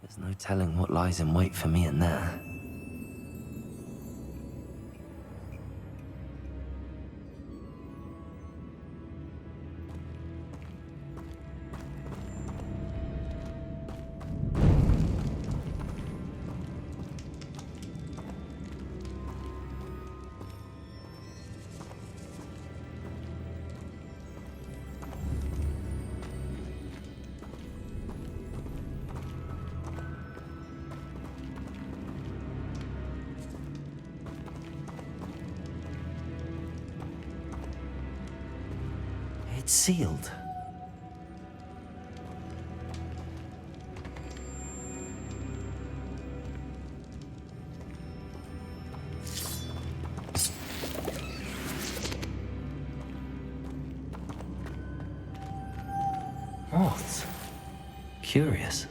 There's no telling what lies in wait for me in there. It's sealed. What? Curious.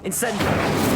Incendio!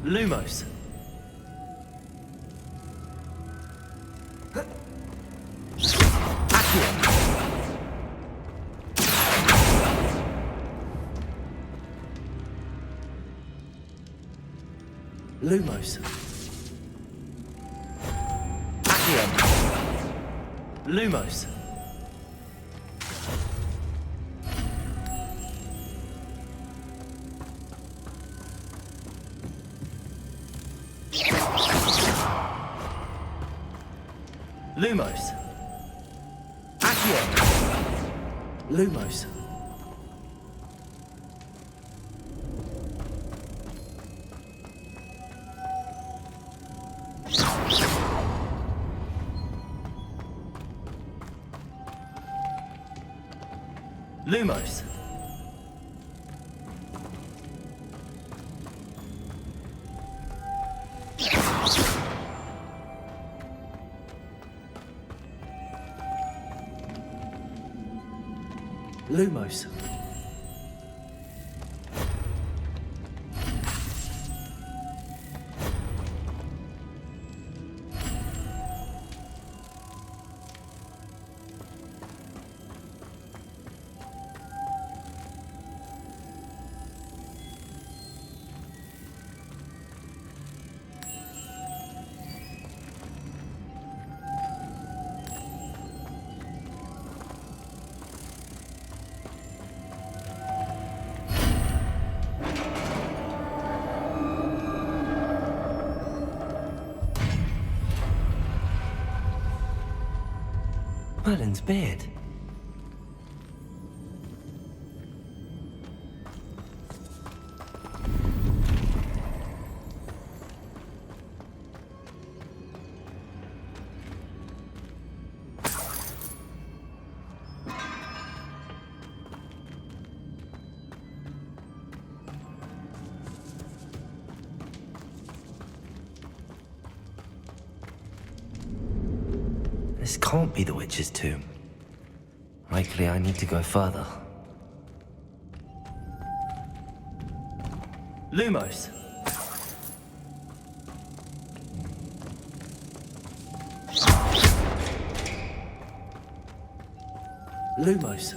Lumos. Lumos. Accio. Lumos. Lumos. Accio. Lumos. Lumos. Lumos. Merlin's beard. This can't be the witch's tomb. Likely I need to go further. Lumos. Lumos.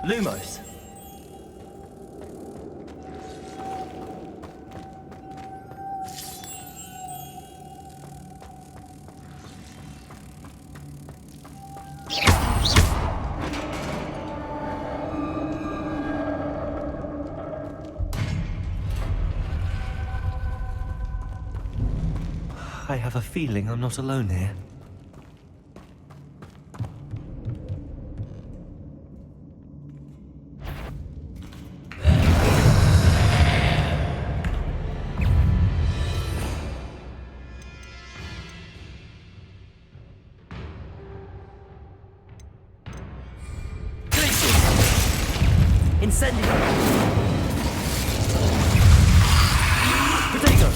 Lumos. I have a feeling I'm not alone here. Incendio! Potato!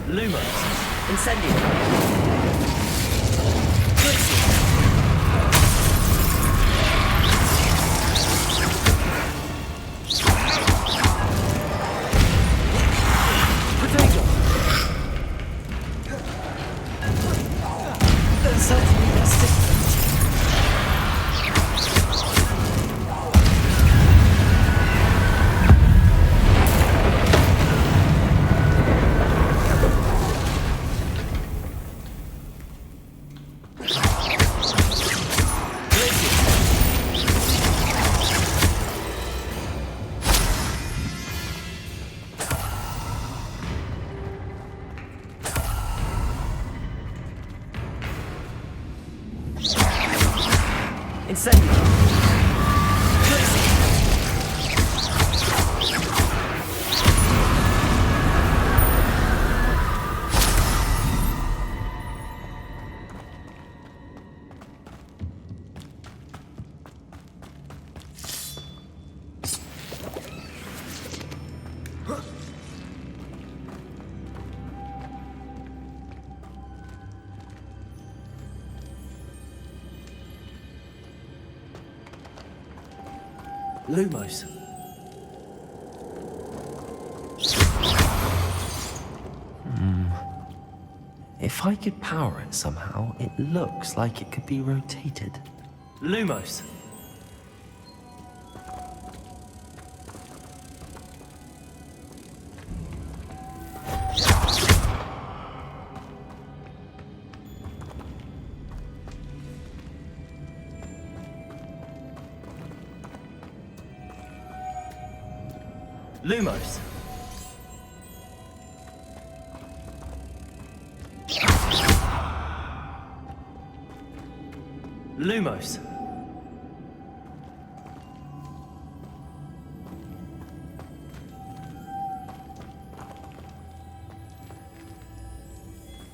Lumos! Incendio! Potato! Incendio! Lumos. If I could power it somehow, it looks like it could be rotated. Lumos. Lumos. Lumos.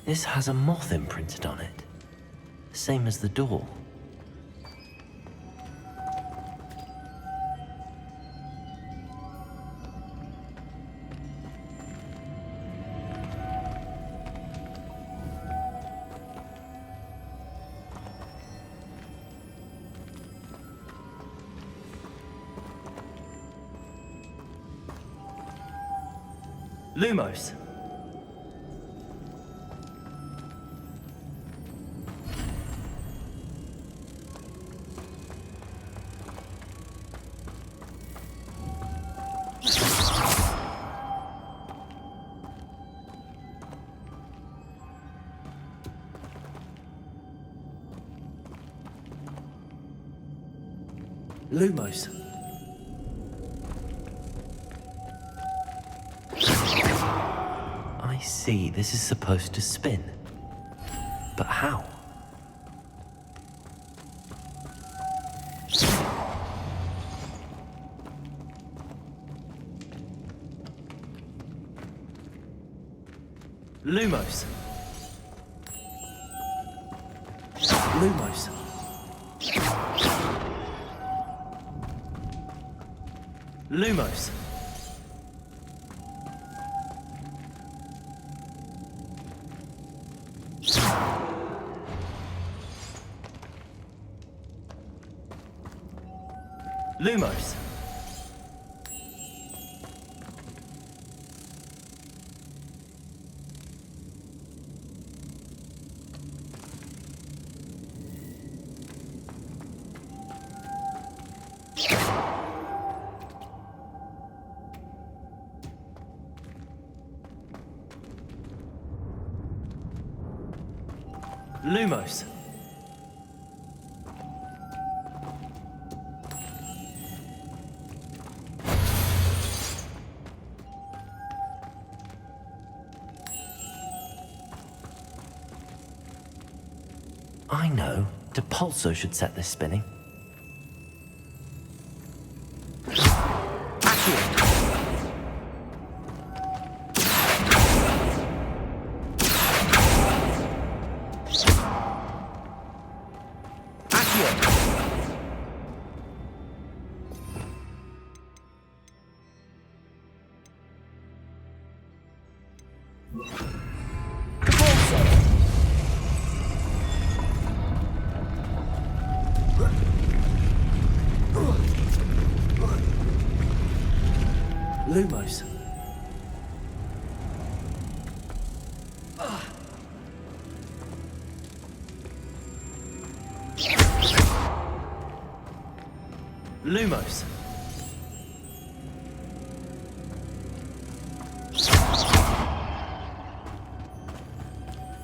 This has a moth imprinted on it, same as the door. Lumos. Lumos. I see, this is supposed to spin. But how? Lumos. Lumos. Lumos. Lumos. Lumos. I know. Depulso should set this spinning. Lumos. Lumos.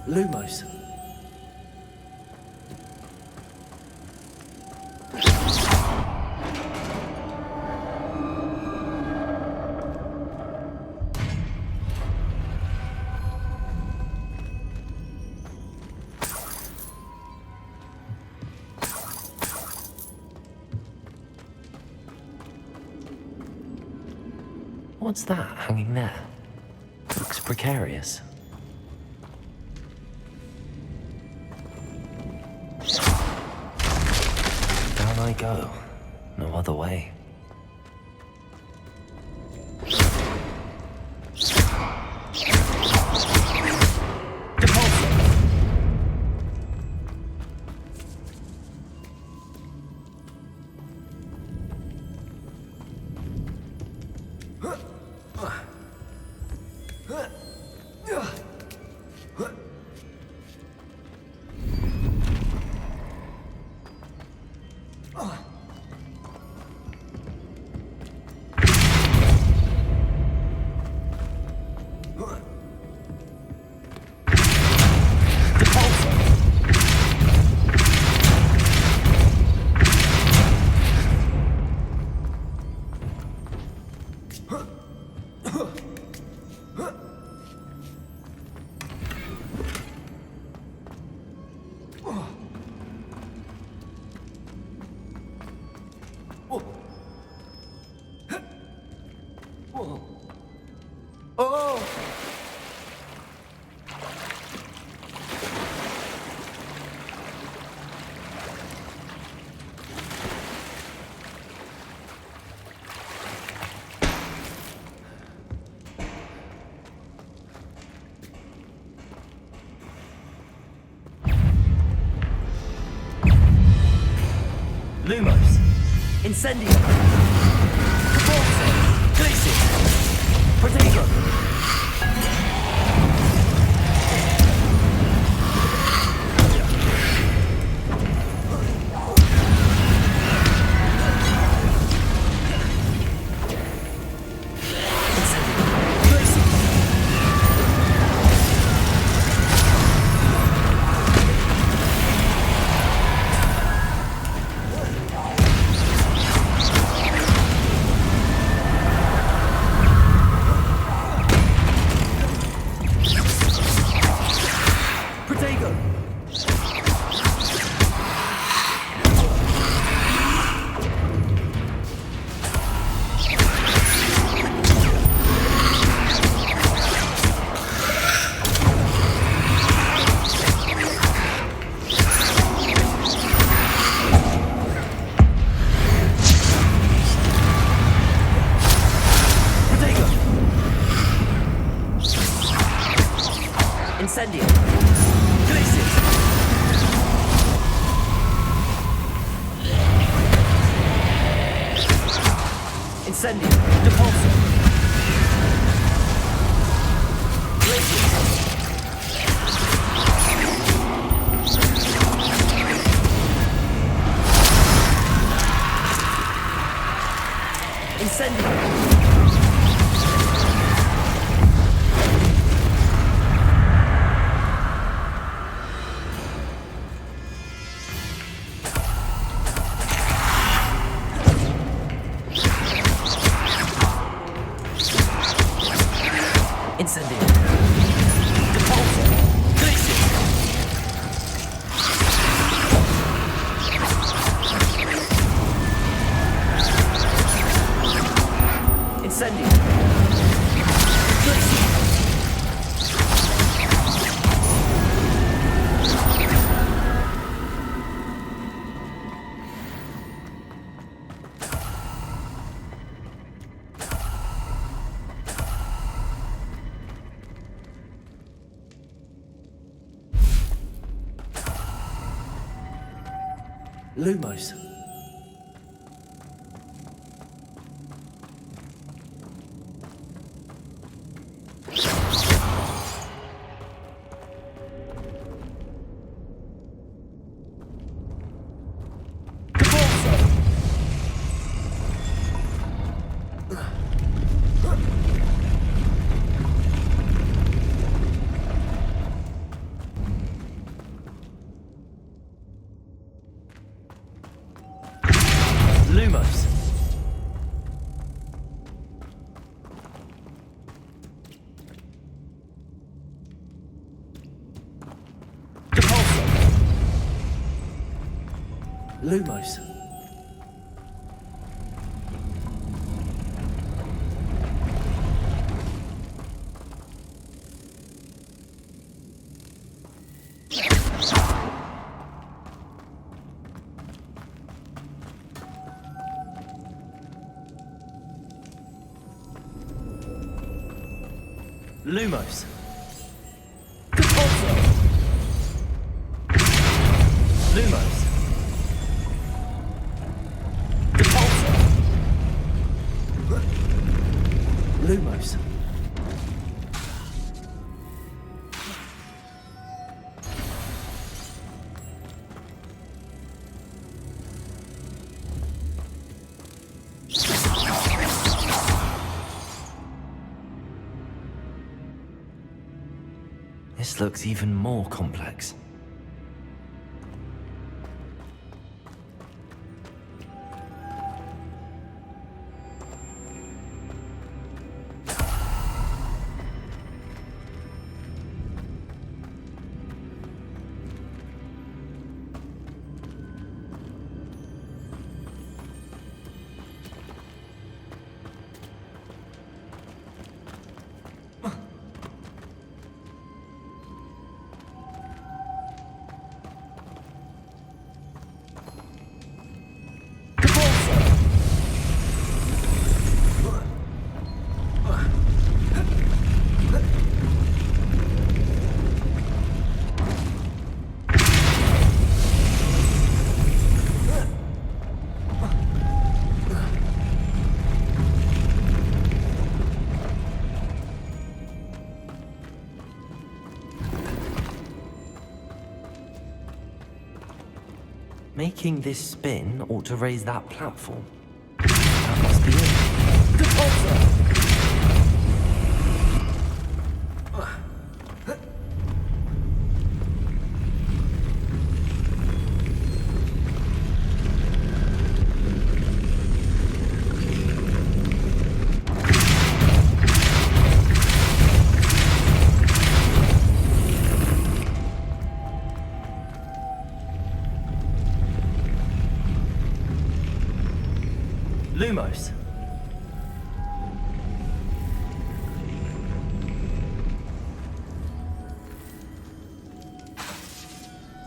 Lumos. What's that hanging there? Looks precarious. Down I go. No other way. Lumos. Incendio. Forza. Glacius. Protego. Incendio. Glacius. Incendio. Depulso. Glacius. Incendio. Incendio. Depulso. Glacius. Incendio. Glacius. Lumos. Lumos. Depulso. Lumos. Lumos. Depulso. Lumos. Depulso. Lumos. This looks even more complex. Making this spin ought to raise that platform. That must be it. Depulsor! Lumos.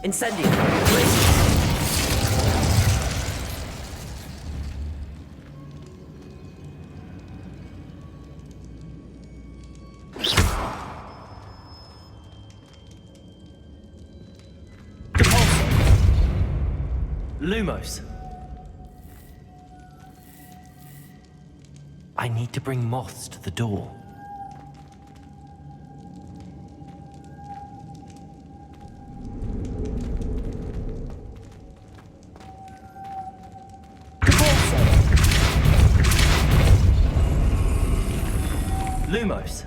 Incendio. Please. Lumos. I need to bring moths to the door. Lumos.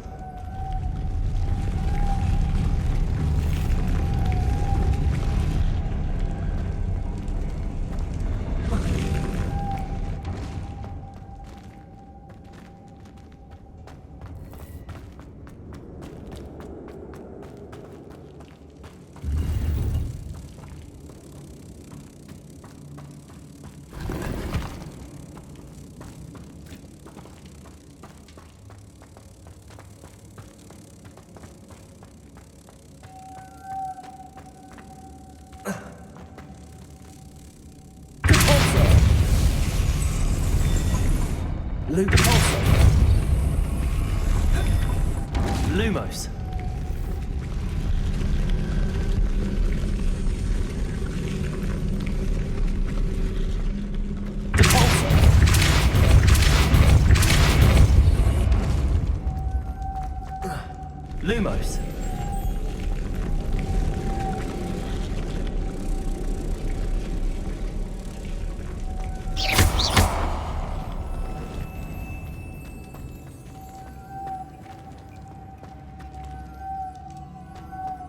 Lumos. Lumos.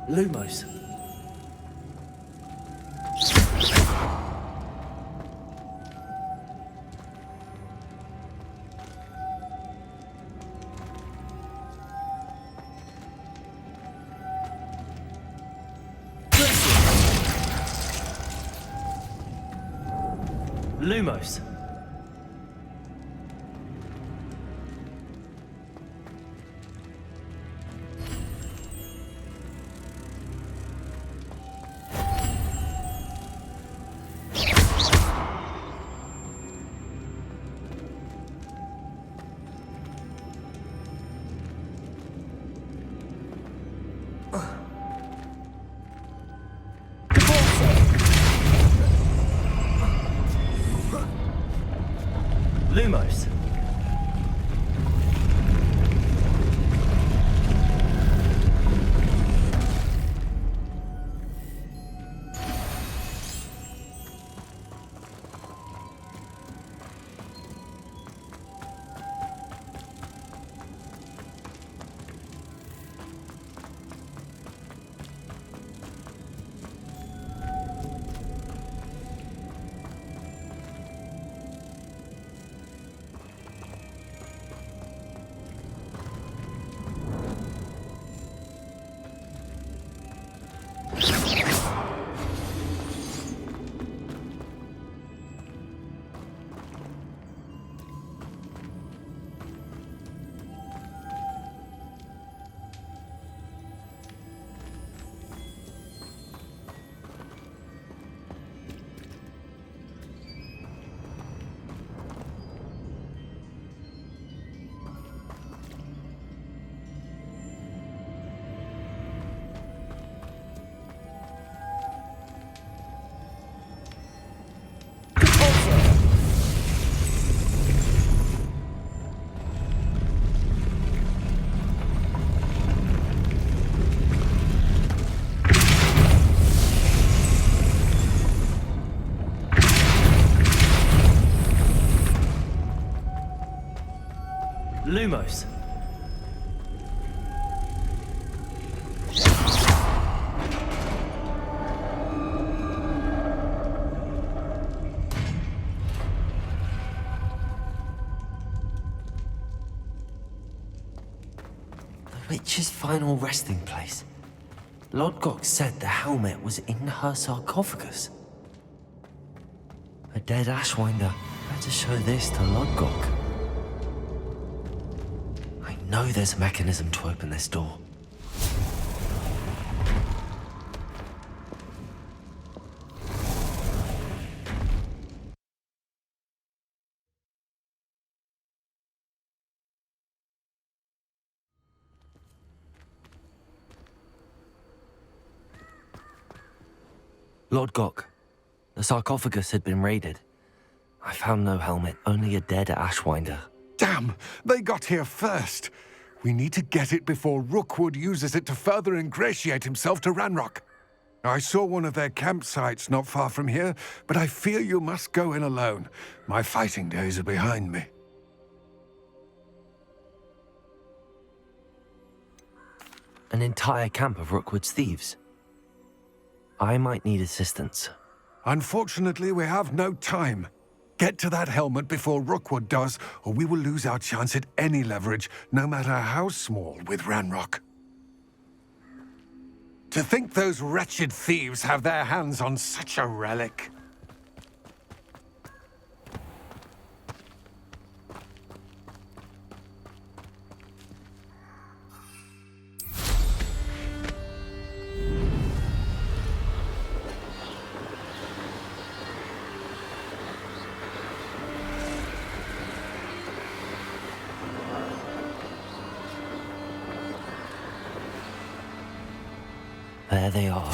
Lumos. Lumos. Lumos. The witch's final resting place. Lodgok said the helmet was in her sarcophagus. A dead Ashwinder. Better show this to Lodgok. I know there's a mechanism to open this door. Lodgok, the sarcophagus had been raided. I found no helmet, only a dead Ashwinder. Damn! They got here first! We need to get it before Rookwood uses it to further ingratiate himself to Ranrock. I saw one of their campsites not far from here, but I fear you must go in alone. My fighting days are behind me. An entire camp of Rookwood's thieves. I might need assistance. Unfortunately, we have no time. Get to that helmet before Rookwood does, or we will lose our chance at any leverage, no matter how small, with Ranrock. To think those wretched thieves have their hands on such a relic. There they are.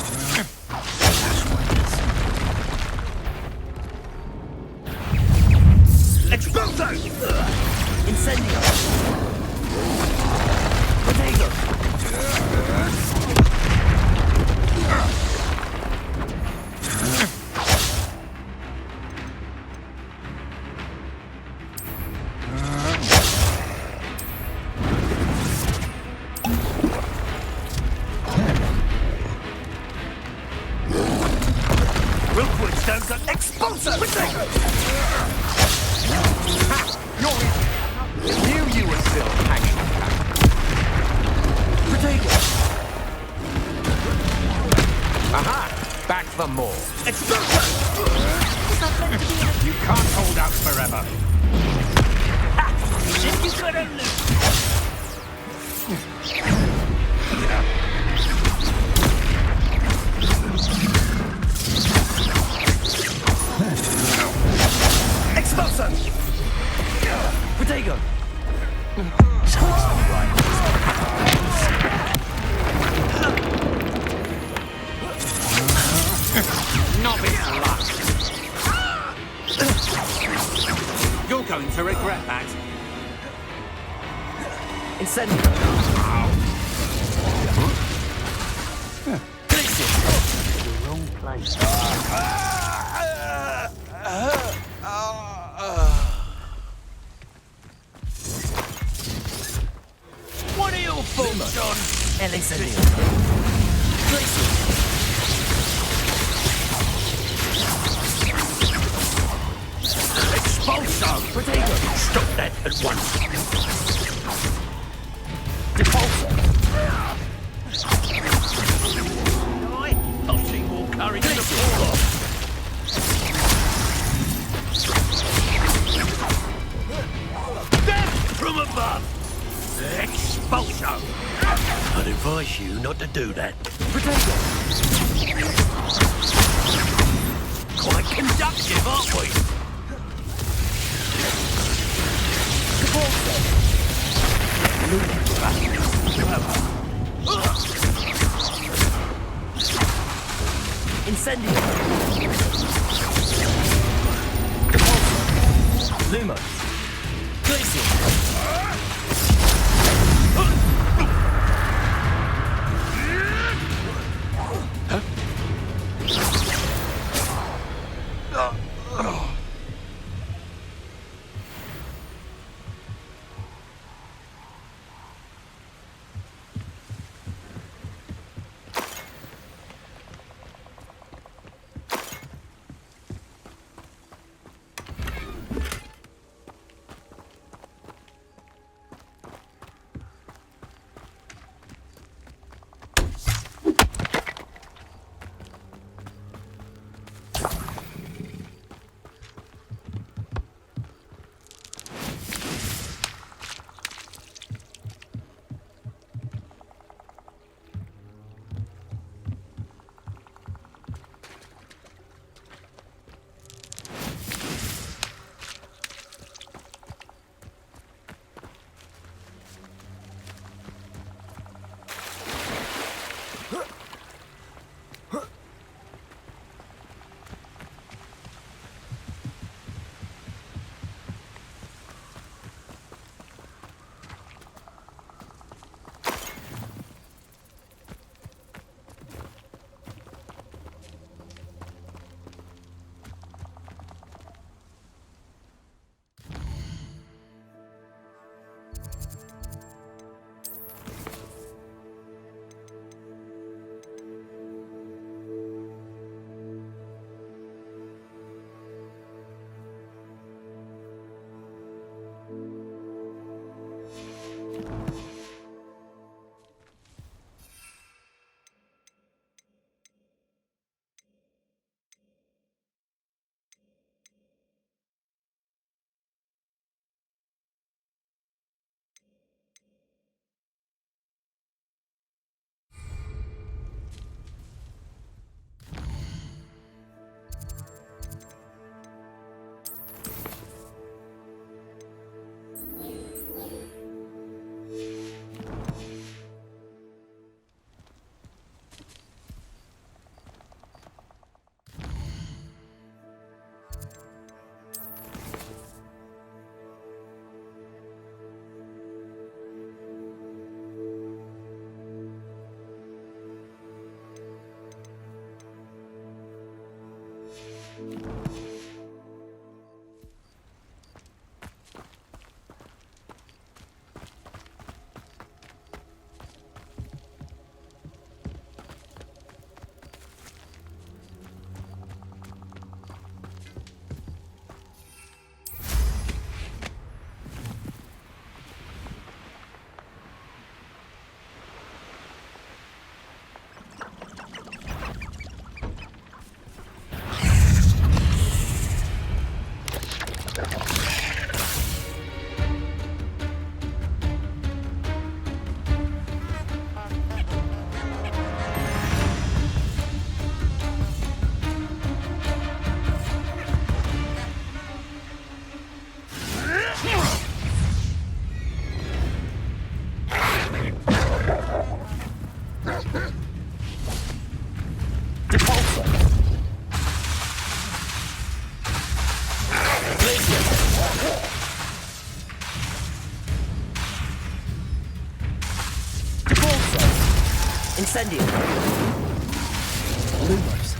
Expulso! Incendio! Potato! Rookwood stones up. Expulso! Knew you were still hanging. Potato! Aha! Back for more. Expulso! You can't hold out forever. If you could have Expulso! Potato! Novice luck. You're going to regret that. Incendio! Wrong place. What are your thoughts on El Incendio! Expulso! Potato! Stop that at once. Depulso! I'll see more courage in the floor. Death from above! Expulso! I'd advise you not to do that. Potato! Quite conductive, aren't we? Incendio! Lumo! Incendio. Lumos.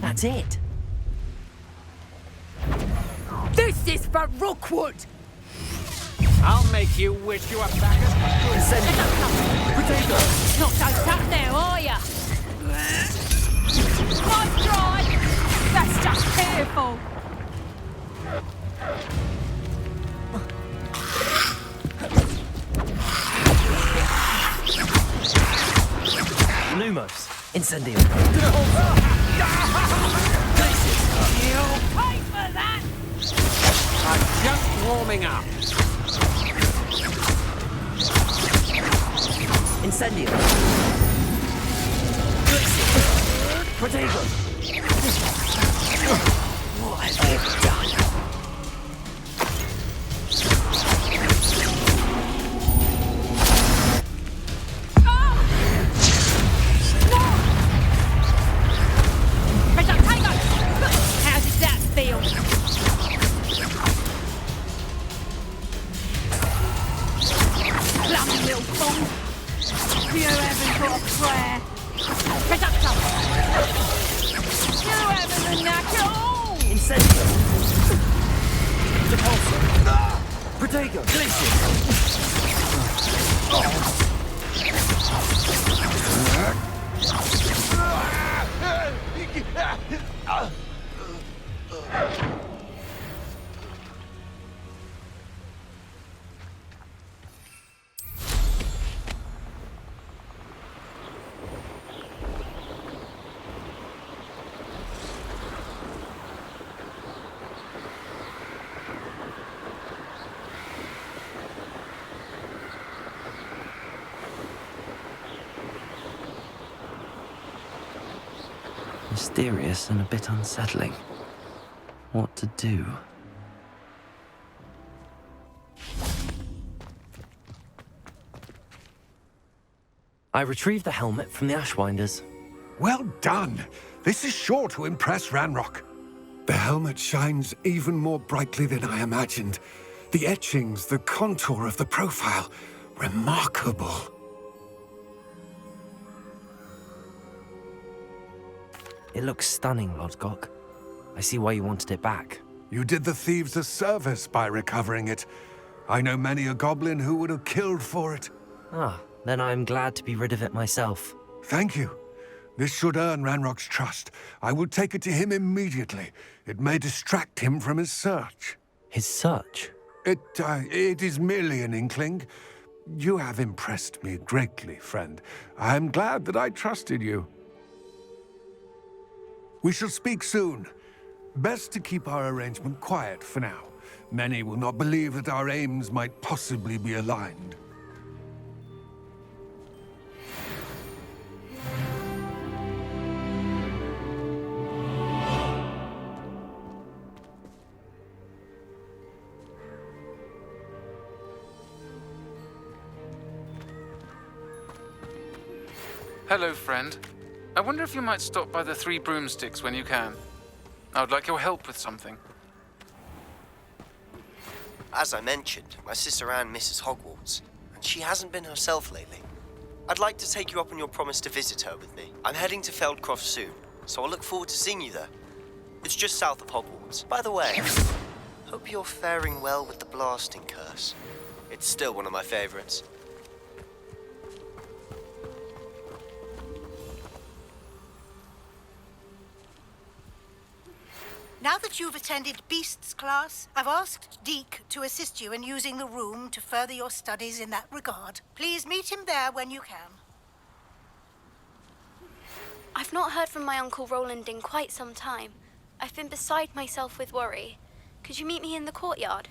That's it. This is for Rookwood! I'll make you wish you were back at Incendio. Potato. Not so tough now, are ya? Nice try! That's just careful! Lumos. Incendio. You'll pay for that! I'm just warming up. Incendio. Potato. What have you done? How does that feel? Bloody little fool! You haven't got a prayer! Reducto! You haven't a knack at all! Incendio. Depulso. Potato. Glacier. mysterious and a bit unsettling. What to do? I retrieved the helmet from the Ashwinders. Well done. This is sure to impress Ranrock. The helmet shines even more brightly than I imagined. The etchings, the contour of the profile, remarkable. It looks stunning, Lodgok. I see why you wanted it back. You did the thieves a service by recovering it. I know many a goblin who would have killed for it. Ah, then I'm glad to be rid of it myself. Thank you. This should earn Ranrock's trust. I will take it to him immediately. It may distract him from his search. His search? It is merely an inkling. You have impressed me greatly, friend. I am glad that I trusted you. We shall speak soon. Best to keep our arrangement quiet for now. Many will not believe that our aims might possibly be aligned. Hello, friend. I wonder if you might stop by the Three Broomsticks when you can. I would like your help with something. As I mentioned, my sister Anne misses Hogwarts, and she hasn't been herself lately. I'd like to take you up on your promise to visit her with me. I'm heading to Feldcroft soon, so I'll look forward to seeing you there. It's just south of Hogwarts. By the way, hope you're faring well with the blasting curse. It's still one of my favorites. Now that you've attended Beasts class, I've asked Deke to assist you in using the room to further your studies in that regard. Please meet him there when you can. I've not heard from my Uncle Roland in quite some time. I've been beside myself with worry. Could you meet me in the courtyard?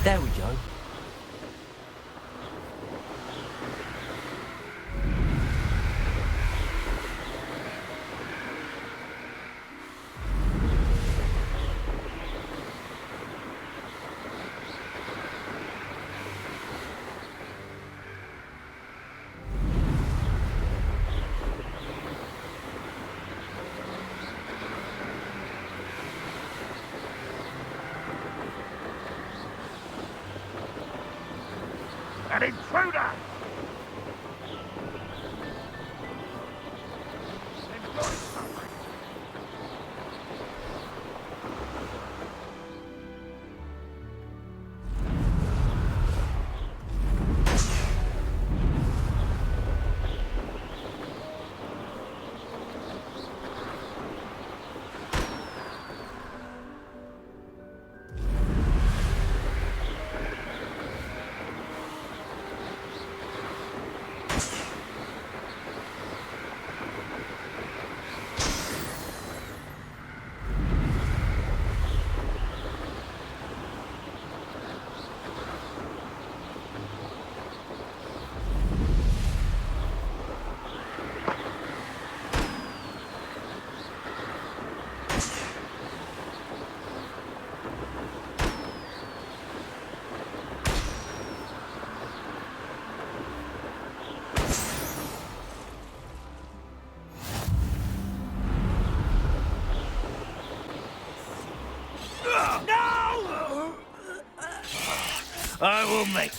There we go. An intruder! I will make...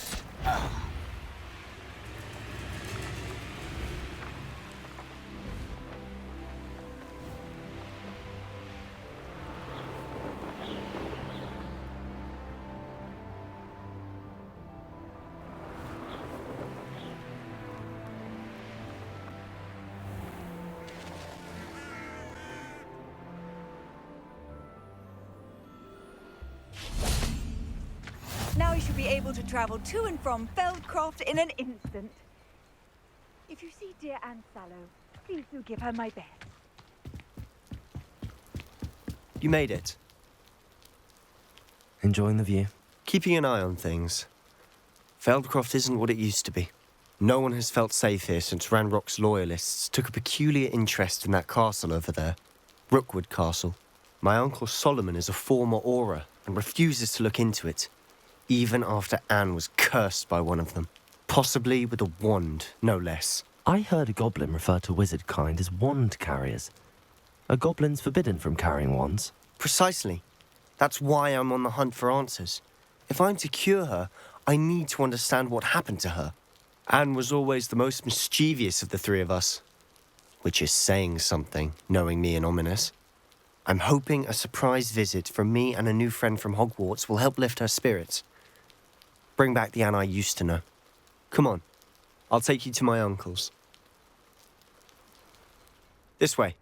Now you should be able to travel to and from Feldcroft in an instant. If you see dear Anne Sallow, please do give her my best. You made it. Enjoying the view. Keeping an eye on things. Feldcroft isn't what it used to be. No one has felt safe here since Ranrock's loyalists took a peculiar interest in that castle over there. Rookwood Castle. My uncle Solomon is a former Auror and refuses to look into it, even after Anne was cursed by one of them. Possibly with a wand, no less. I heard a goblin refer to wizard kind as wand carriers. Are goblins forbidden from carrying wands? Precisely. That's why I'm on the hunt for answers. If I'm to cure her, I need to understand what happened to her. Anne was always the most mischievous of the three of us. Which is saying something, knowing me and Ominous. I'm hoping a surprise visit from me and a new friend from Hogwarts will help lift her spirits. Bring back the Anne I used to know. Come on, I'll take you to my uncle's. This way.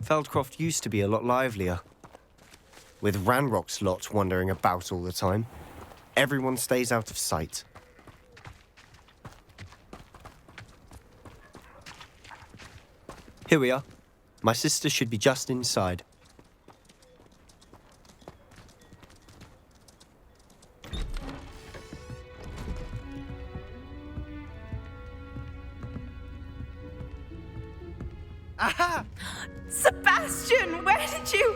Feldcroft used to be a lot livelier. With Ranrock's lot wandering about all the time, everyone stays out of sight. Here we are. My sister should be just inside. Aha! Sebastian, where did you...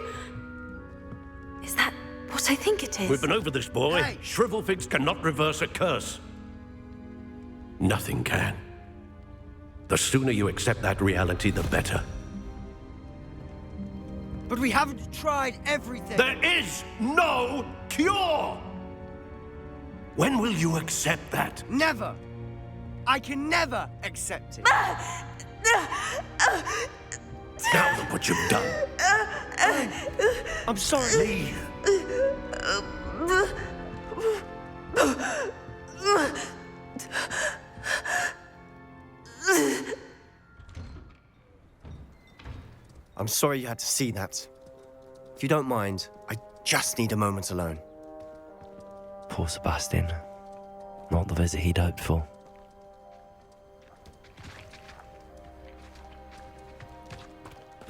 Is that what I think it is? We've been over this, boy. Hey. Shrivelfigs cannot reverse a curse. Nothing can. The sooner you accept that reality, the better. But we haven't tried everything. There is no cure! When will you accept that? Never. I can never accept it. Now look what you've done. I'm sorry. Leave. I'm sorry you had to see that. If you don't mind, I just need a moment alone. Poor Sebastian. Not the visit he'd hoped for.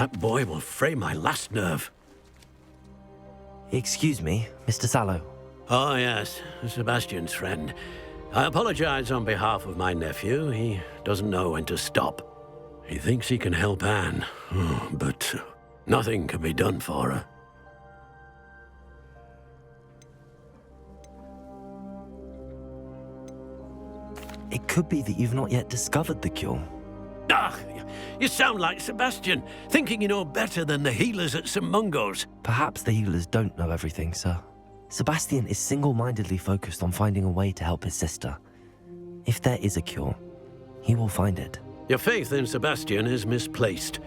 That boy will fray my last nerve. Excuse me, Mr. Sallow. Oh, yes, Sebastian's friend. I apologize on behalf of my nephew. He doesn't know when to stop. He thinks he can help Anne, but nothing can be done for her. It could be that you've not yet discovered the cure. Ah, you sound like Sebastian, thinking you know better than the healers at St. Mungo's. Perhaps the healers don't know everything, sir. Sebastian is single-mindedly focused on finding a way to help his sister. If there is a cure, he will find it. Your faith in Sebastian is misplaced.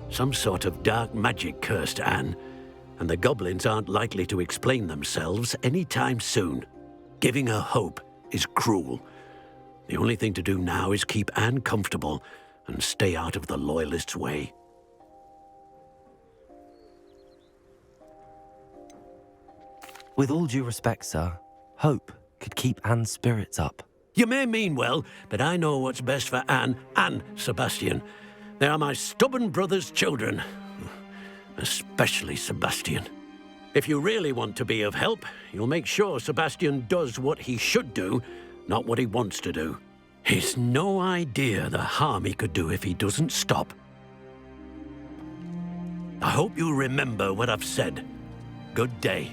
Some sort of dark magic cursed Anne, and the goblins aren't likely to explain themselves anytime soon. Giving her hope is cruel. The only thing to do now is keep Anne comfortable and stay out of the Loyalists' way. With all due respect, sir, hope could keep Anne's spirits up. You may mean well, but I know what's best for Anne and Sebastian. They are my stubborn brother's children. Especially Sebastian. If you really want to be of help, you'll make sure Sebastian does what he should do, not what he wants to do. He's no idea the harm he could do if he doesn't stop. I hope you'll remember what I've said. Good day.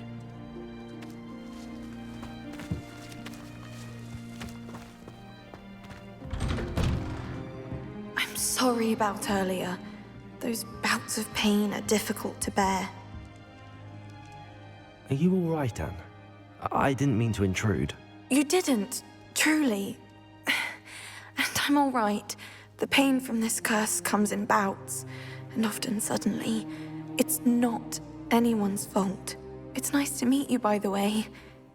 I'm sorry about earlier. Those bouts of pain are difficult to bear. Are you all right, Anne? I didn't mean to intrude. You didn't, truly. And I'm all right. The pain from this curse comes in bouts, and often suddenly. It's not anyone's fault. It's nice to meet you, by the way.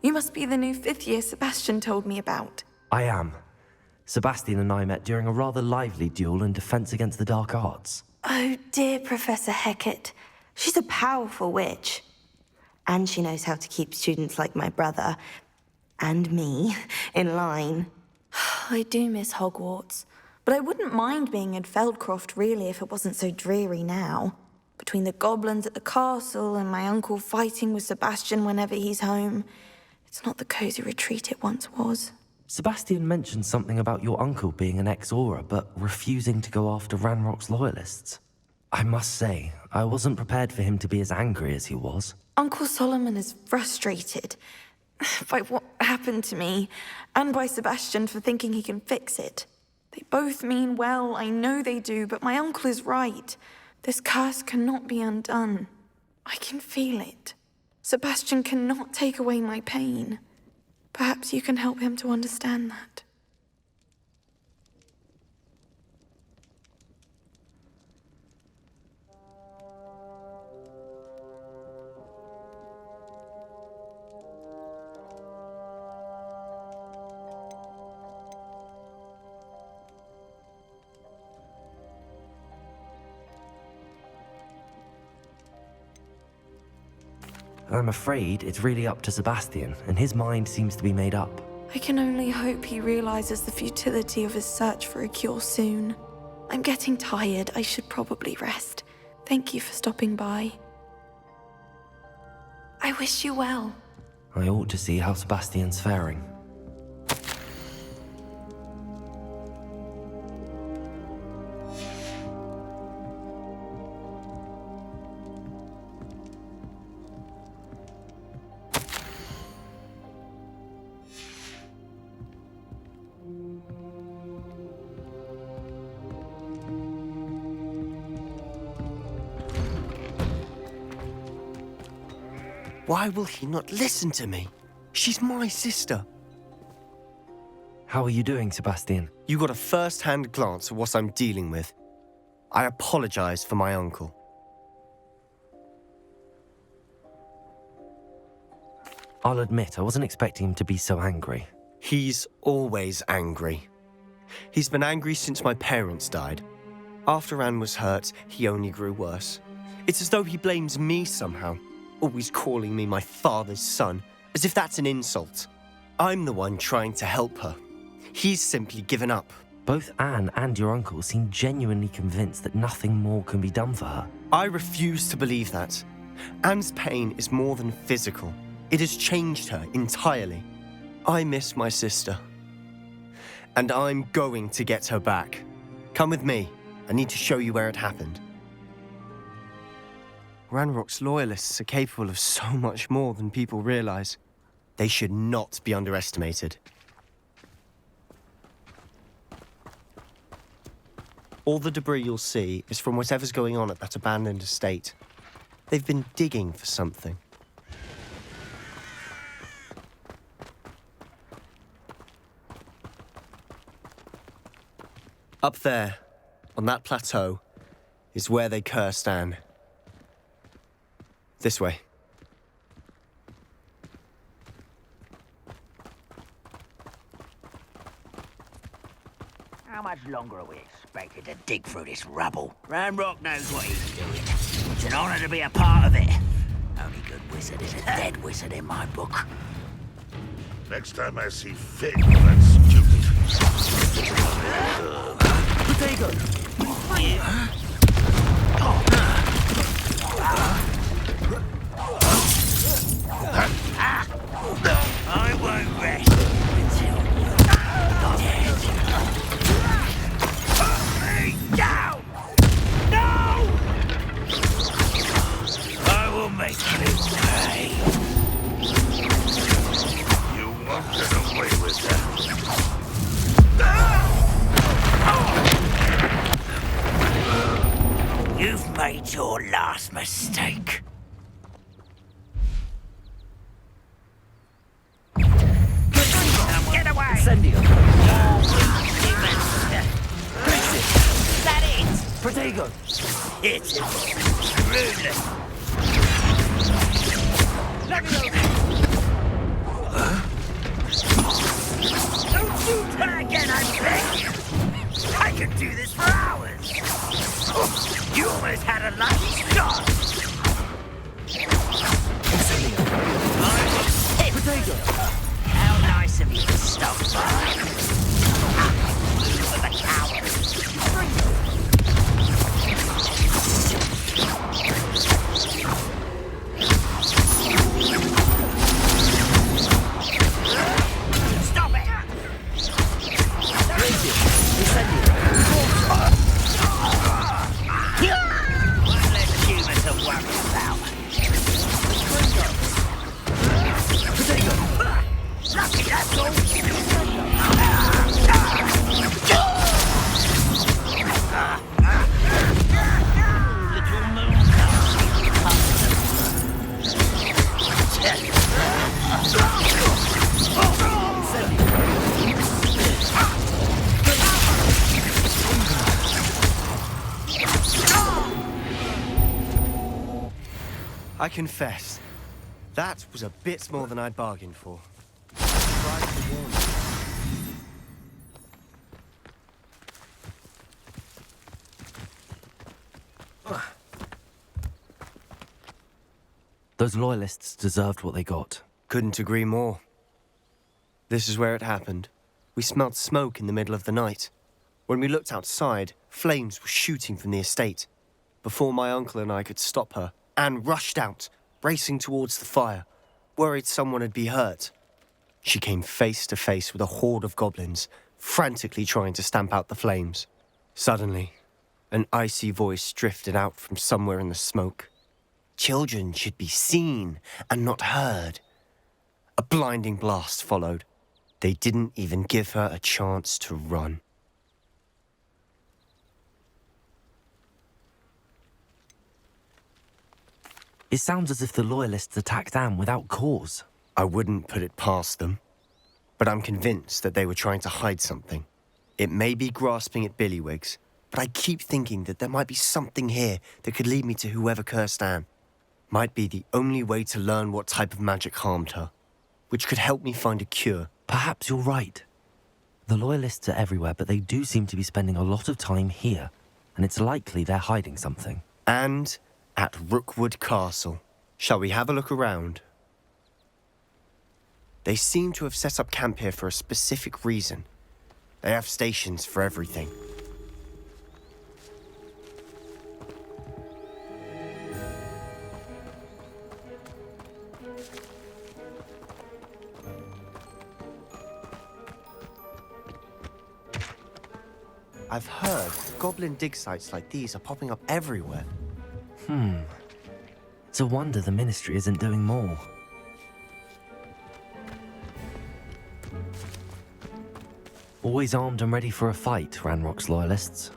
You must be the new 5th year Sebastian told me about. I am. Sebastian and I met during a rather lively duel in Defense Against the Dark Arts. Oh, dear Professor Hecat. She's a powerful witch. And she knows how to keep students like my brother, and me, in line. I do miss Hogwarts, but I wouldn't mind being in Feldcroft, really, if it wasn't so dreary now. Between the goblins at the castle and my uncle fighting with Sebastian whenever he's home, it's not the cozy retreat it once was. Sebastian mentioned something about your uncle being an ex-Auror, but refusing to go after Ranrock's loyalists. I must say, I wasn't prepared for him to be as angry as he was. Uncle Solomon is frustrated by what happened to me, and by Sebastian for thinking he can fix it. They both mean well, I know they do, but my uncle is right. This curse cannot be undone. I can feel it. Sebastian cannot take away my pain. Perhaps you can help him to understand that. I'm afraid it's really up to Sebastian, and his mind seems to be made up. I can only hope he realizes the futility of his search for a cure soon. I'm getting tired. I should probably rest. Thank you for stopping by. I wish you well. I ought to see how Sebastian's faring. Why will he not listen to me? She's my sister. How are you doing, Sebastian? You got a first-hand glance at what I'm dealing with. I apologize for my uncle. I'll admit, I wasn't expecting him to be so angry. He's always angry. He's been angry since my parents died. After Anne was hurt, he only grew worse. It's as though he blames me somehow. Always calling me my father's son, as if that's an insult. I'm the one trying to help her. He's simply given up. Both Anne and your uncle seem genuinely convinced that nothing more can be done for her. I refuse to believe that. Anne's pain is more than physical. It has changed her entirely. I miss my sister. And I'm going to get her back. Come with me. I need to show you where it happened. Ranrock's loyalists are capable of so much more than people realize. They should not be underestimated. All the debris you'll see is from whatever's going on at that abandoned estate. They've been digging for something. Up there, on that plateau, is where they cursed Anne. This way. How much longer are we expected to dig through this rubble? Ranrock knows what he's doing. It's an honor to be a part of it. Only good wizard is a dead wizard in my book. Next time I see Fig, that's stupid. Potato! I won't rest until you're dead. Down! No! I will make you pay. You won't get away with that. You've made your last mistake. Get away! Incendio! Is that it? Protego! It's rudeness. Let me over. Don't you try again, I beg you. I could do this for hours. You almost had a lucky shot. Incendio! Protego! How nice of you to stop by. For the coward. Stop it! One less human to worry about. Lucky, that's all. Little moon I confess, that was a bit more than I'd bargained for. Those loyalists deserved what they got. Couldn't agree more. This is where it happened. We smelled smoke in the middle of the night. When we looked outside, flames were shooting from the estate. Before my uncle and I could stop her, Anne rushed out, racing towards the fire, worried someone had been hurt. She came face to face with a horde of goblins, frantically trying to stamp out the flames. Suddenly, an icy voice drifted out from somewhere in the smoke. Children should be seen and not heard. A blinding blast followed. They didn't even give her a chance to run. It sounds as if the Loyalists attacked Anne without cause. I wouldn't put it past them, but I'm convinced that they were trying to hide something. It may be grasping at Billywigs, but I keep thinking that there might be something here that could lead me to whoever cursed Anne. Might be the only way to learn what type of magic harmed her, which could help me find a cure. Perhaps you're right. The Loyalists are everywhere, but they do seem to be spending a lot of time here, and it's likely they're hiding something. And at Rookwood Castle. Shall we have a look around? They seem to have set up camp here for a specific reason. They have stations for everything. I've heard goblin dig sites like these are popping up everywhere. It's a wonder the Ministry isn't doing more. Always armed and ready for a fight, Ranrock's loyalists.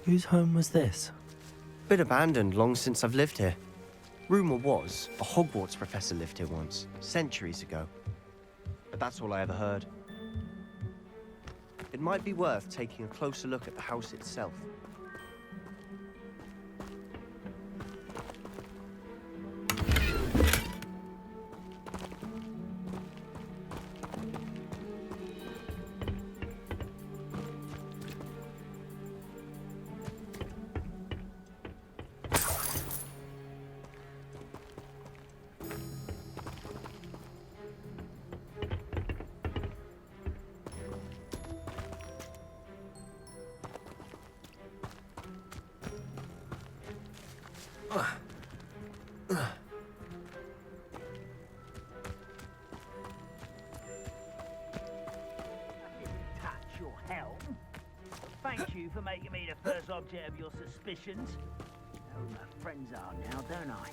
Whose home was this? Been abandoned long since I've lived here. Rumour was, a Hogwarts professor lived here once, centuries ago. But that's all I ever heard. It might be worth taking a closer look at the house itself. Touch your Helm. Thank you for making me the first object of your suspicions. I know who my friends are now, don't I?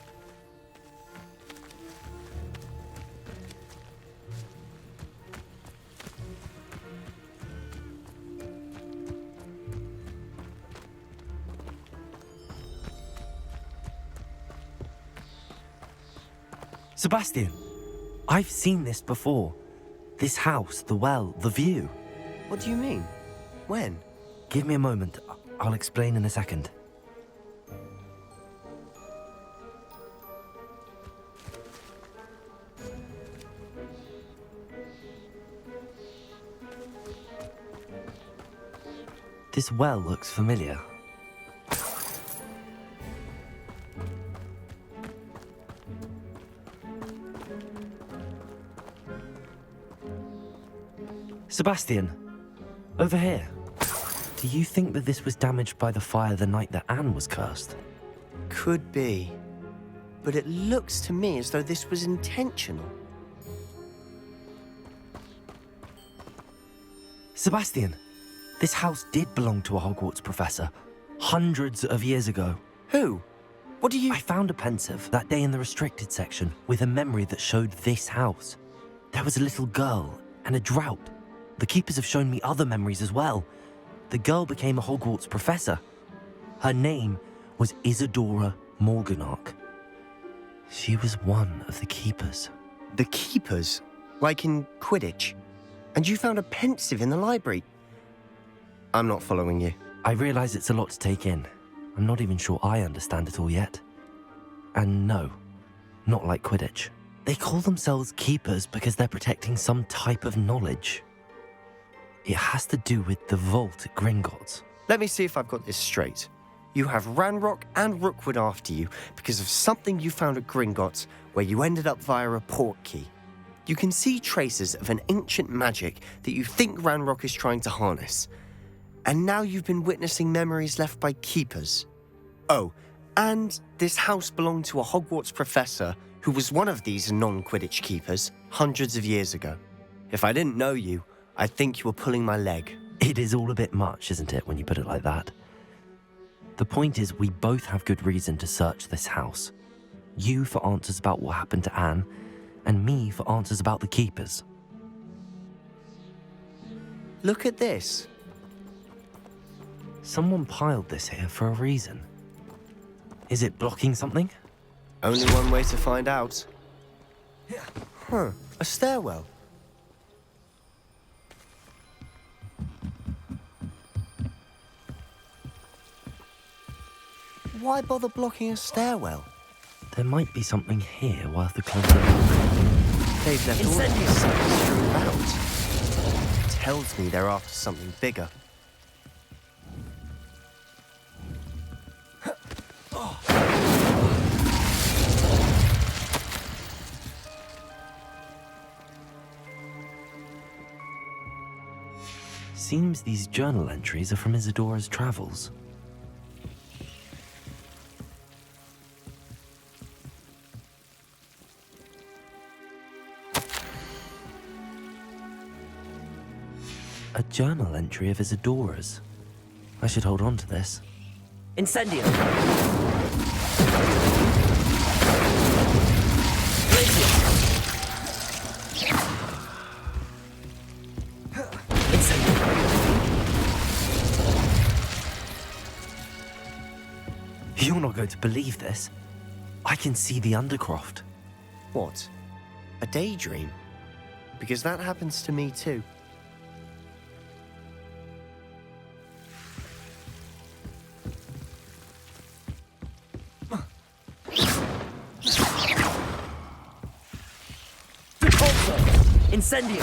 Sebastian, I've seen this before. This house, the well, the view. What do you mean? When? Give me a moment. I'll explain in a second. This well looks familiar. Sebastian, over here. Do you think that this was damaged by the fire the night that Anne was cursed? Could be. But it looks to me as though this was intentional. Sebastian, this house did belong to a Hogwarts professor, hundreds of years ago. Who? What do you... I found a pensive that day in the restricted section with a memory that showed this house. There was a little girl and a drought. The keepers have shown me other memories as well. The girl became a Hogwarts professor. Her name was Isadora Morganach. She was one of the keepers. The keepers? Like in Quidditch? And you found a pensive in the library? I'm not following you. I realize it's a lot to take in. I'm not even sure I understand it all yet. And no, not like Quidditch. They call themselves keepers because they're protecting some type of knowledge. It has to do with the vault at Gringotts. Let me see if I've got this straight. You have Ranrock and Rookwood after you because of something you found at Gringotts, where you ended up via a port key. You can see traces of an ancient magic that you think Ranrock is trying to harness. And now you've been witnessing memories left by keepers. Oh, and this house belonged to a Hogwarts professor who was one of these non-Quidditch keepers hundreds of years ago. If I didn't know you, I'd think you were pulling my leg. It is all a bit much, isn't it, when you put it like that? The point is, we both have good reason to search this house. You for answers about what happened to Anne, and me for answers about the keepers. Look at this. Someone piled this here for a reason. Is it blocking something? Only one way to find out. Huh, a stairwell. Why bother blocking a stairwell? There might be something here worth a closer look. They've left all these signs strewn about. Tells me they're after something bigger. Seems these journal entries are from Isadora's travels. A journal entry of Isadora's. I should hold on to this. Incendio! You're not going to believe this. I can see the Undercroft. What? A daydream? Because that happens to me too. Incendio!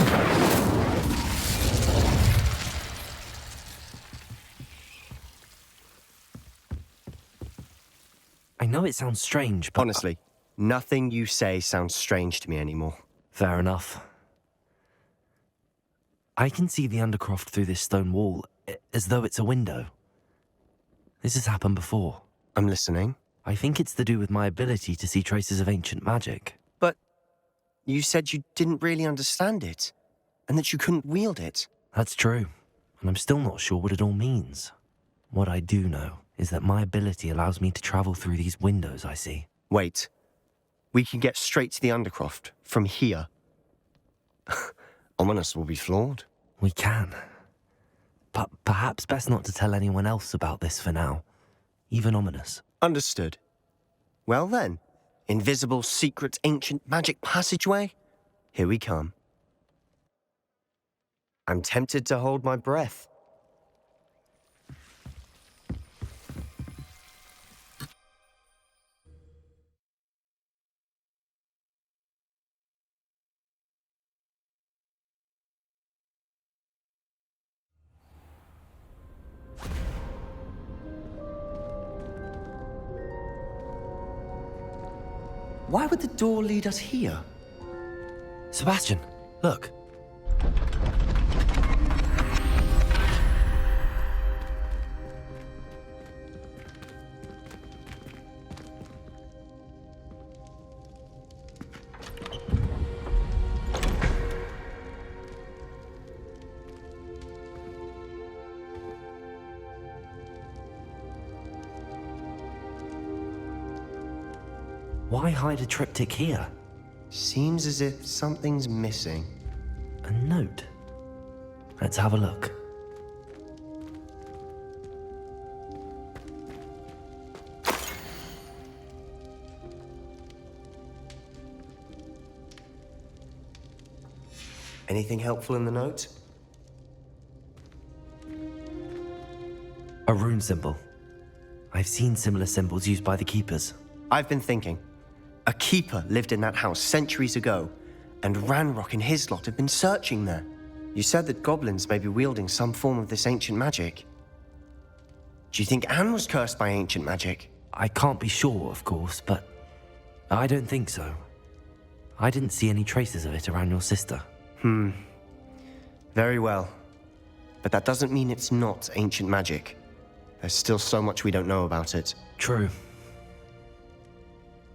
I know it sounds strange, but... Honestly, nothing you say sounds strange to me anymore. Fair enough. I can see the Undercroft through this stone wall, as though it's a window. This has happened before. I'm listening. I think it's to do with my ability to see traces of ancient magic. But you said you didn't really understand it, and that you couldn't wield it. That's true, and I'm still not sure what it all means. What I do know is that my ability allows me to travel through these windows I see. Wait. We can get straight to the Undercroft from here. Ominous will be flawed. We can. But perhaps best not to tell anyone else about this for now. Even Ominous. Understood. Well then, invisible, secret, ancient magic passageway? Here we come. I'm tempted to hold my breath. Why would the door lead us here? Sebastian, look. Why hide a triptych here? Seems as if something's missing. A note. Let's have a look. Anything helpful in the note? A rune symbol. I've seen similar symbols used by the keepers. I've been thinking. A keeper lived in that house centuries ago, and Ranrock and his lot have been searching there. You said that goblins may be wielding some form of this ancient magic. Do you think Anne was cursed by ancient magic? I can't be sure, of course, but I don't think so. I didn't see any traces of it around your sister. Very well. But that doesn't mean it's not ancient magic. There's still so much we don't know about it. True.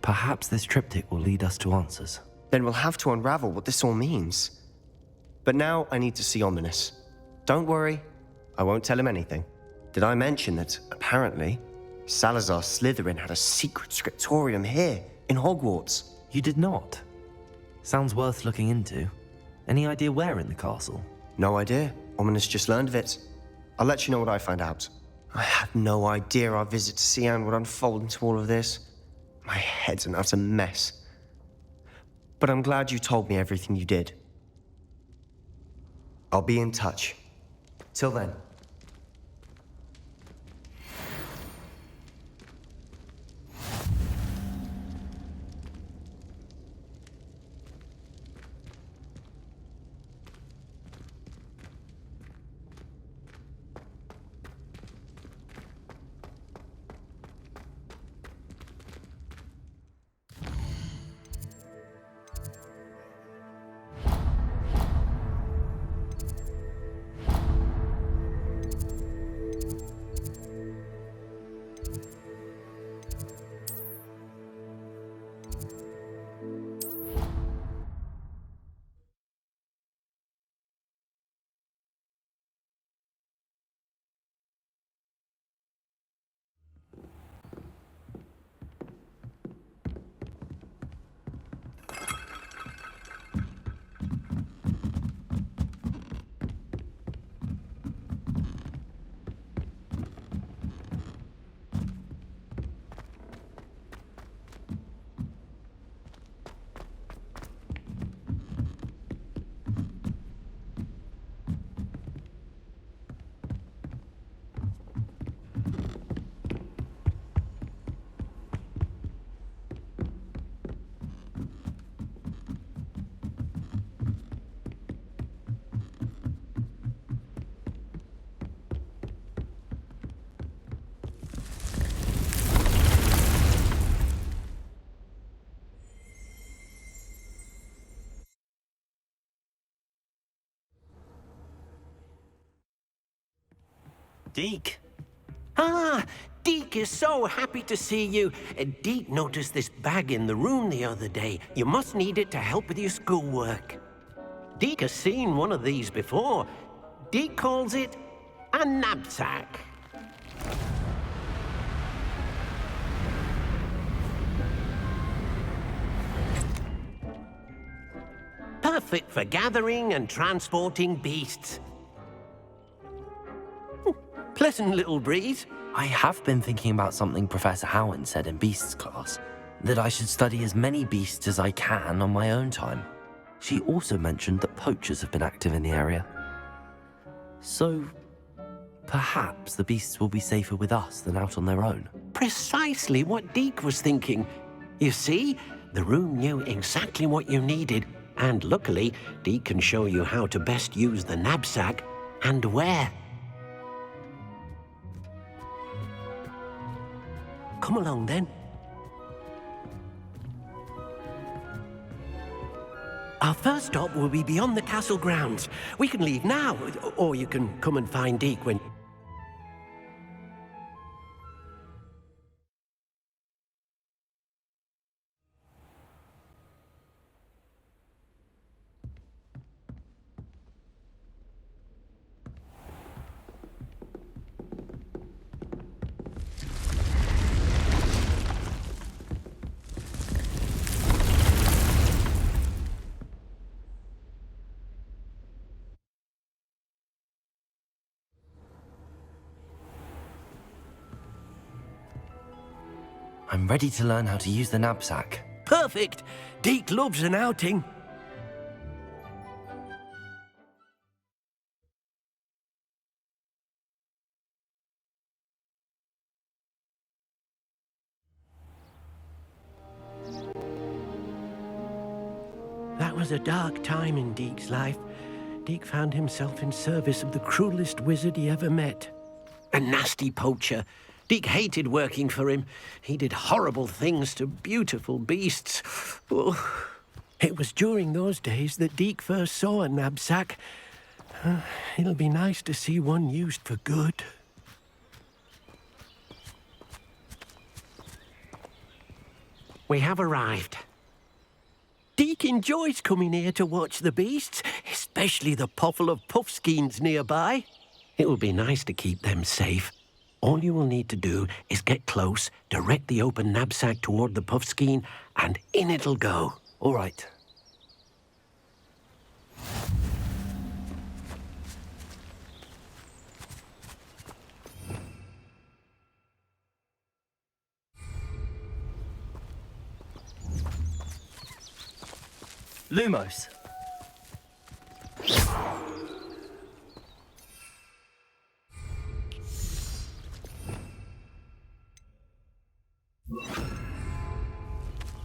Perhaps this triptych will lead us to answers. Then we'll have to unravel what this all means. But now I need to see Ominous. Don't worry, I won't tell him anything. Did I mention that, apparently, Salazar Slytherin had a secret scriptorium here, in Hogwarts? You did not? Sounds worth looking into. Any idea where in the castle? No idea. Ominous just learned of it. I'll let you know what I find out. I had no idea our visit to Cian would unfold into all of this. My head's an utter mess. But I'm glad you told me everything you did. I'll be in touch. Till then. Deke. Ah, Deke is so happy to see you. Deke noticed this bag in the room the other day. You must need it to help with your schoolwork. Deke has seen one of these before. Deke calls it a knapsack. Perfect for gathering and transporting beasts. Pleasant little breeze. I have been thinking about something Professor Howard said in Beasts class, that I should study as many beasts as I can on my own time. She also mentioned that poachers have been active in the area. So, perhaps the beasts will be safer with us than out on their own. Precisely what Deke was thinking. You see, the room knew exactly what you needed, and luckily, Deke can show you how to best use the knapsack and where. Come along, then. Our first stop will be beyond the castle grounds. We can leave now, or you can come and find Deke when... I'm ready to learn how to use the knapsack. Perfect! Deke loves an outing. That was a dark time in Deke's life. Deke found himself in service of the cruelest wizard he ever met. A nasty poacher. Deke hated working for him. He did horrible things to beautiful beasts. Oh. It was during those days that Deke first saw a knapsack. It'll be nice to see one used for good. We have arrived. Deke enjoys coming here to watch the beasts, especially the potful of puffskeins nearby. It will be nice to keep them safe. All you will need to do is get close, direct the open knapsack toward the puffskein, and in it'll go. All right. Lumos.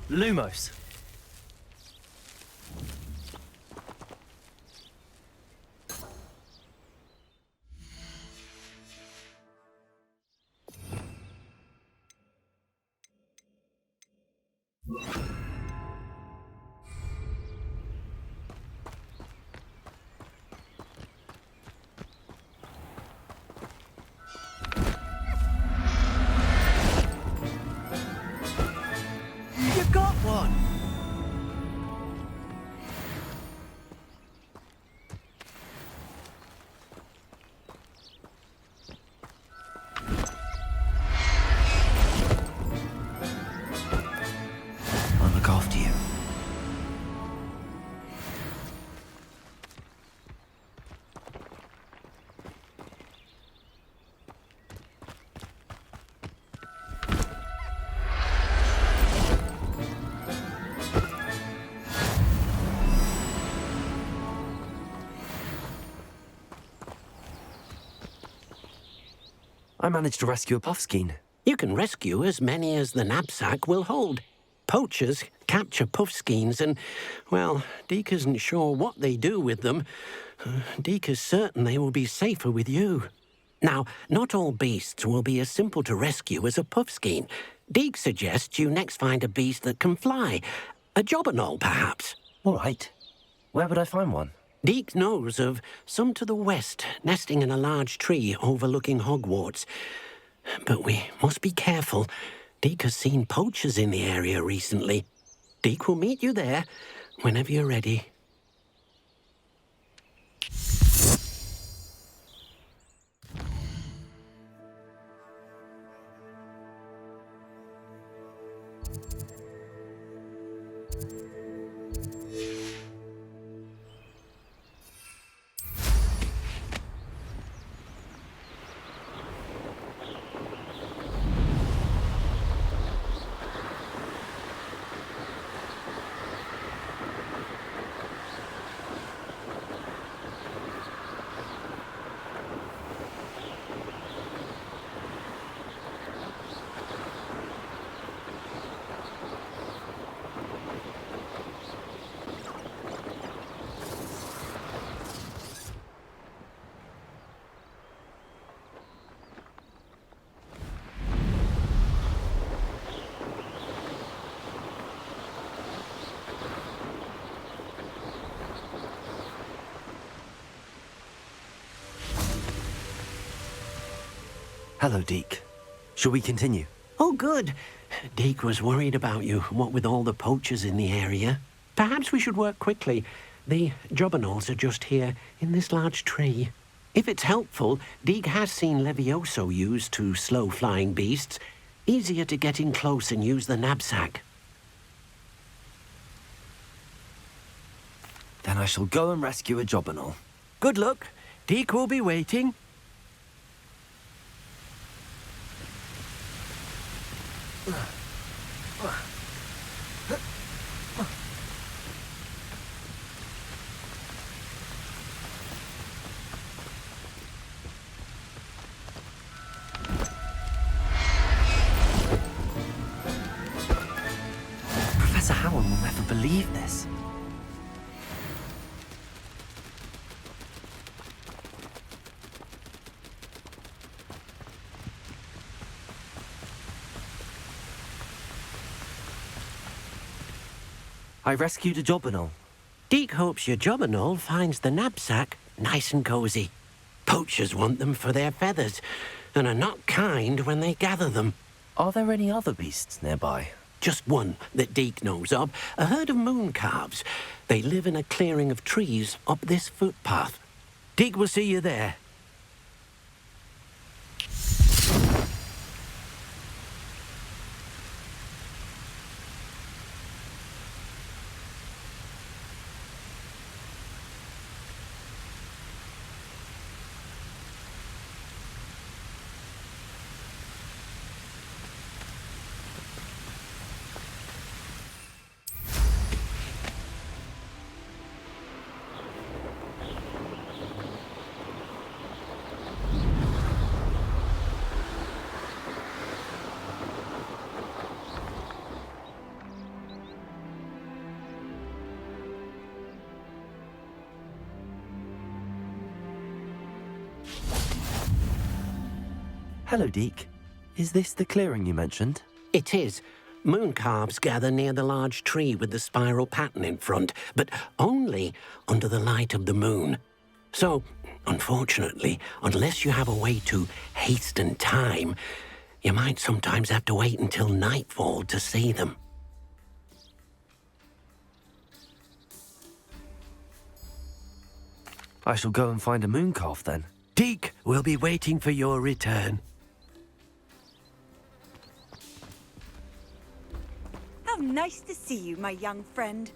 Lumos. You got one! I'll look after you. I managed to rescue a puffskein. You can rescue as many as the knapsack will hold. Poachers capture puffskeins and, well, Deke isn't sure what they do with them. Deke is certain they will be safer with you. Now, not all beasts will be as simple to rescue as a puffskein. Deke suggests you next find a beast that can fly. A jobberknoll, perhaps. All right. Where would I find one? Deke knows of some to the west, nesting in a large tree overlooking Hogwarts. But we must be careful. Deke has seen poachers in the area recently. Deke will meet you there whenever you're ready. Hello, Deke. Shall we continue? Oh, good. Deke was worried about you, what with all the poachers in the area. Perhaps we should work quickly. The jobbernolls are just here, in this large tree. If it's helpful, Deke has seen Levioso used to slow flying beasts. Easier to get in close and use the knapsack. Then I shall go and rescue a jobberknoll. Good luck. Deke will be waiting. Professor Howell will never believe this. I rescued a job and all. Deke hopes your job and all finds the knapsack nice and cosy. Poachers want them for their feathers, and are not kind when they gather them. Are there any other beasts nearby? Just one that Deke knows of, a herd of moon calves. They live in a clearing of trees up this footpath. Deke will see you there. Hello, Deke. Is this the clearing you mentioned? It is. Moon calves gather near the large tree with the spiral pattern in front, but only under the light of the moon. So, unfortunately, unless you have a way to hasten time, you might sometimes have to wait until nightfall to see them. I shall go and find a moon calf then. Deke will be waiting for your return. How nice to see you, my young friend.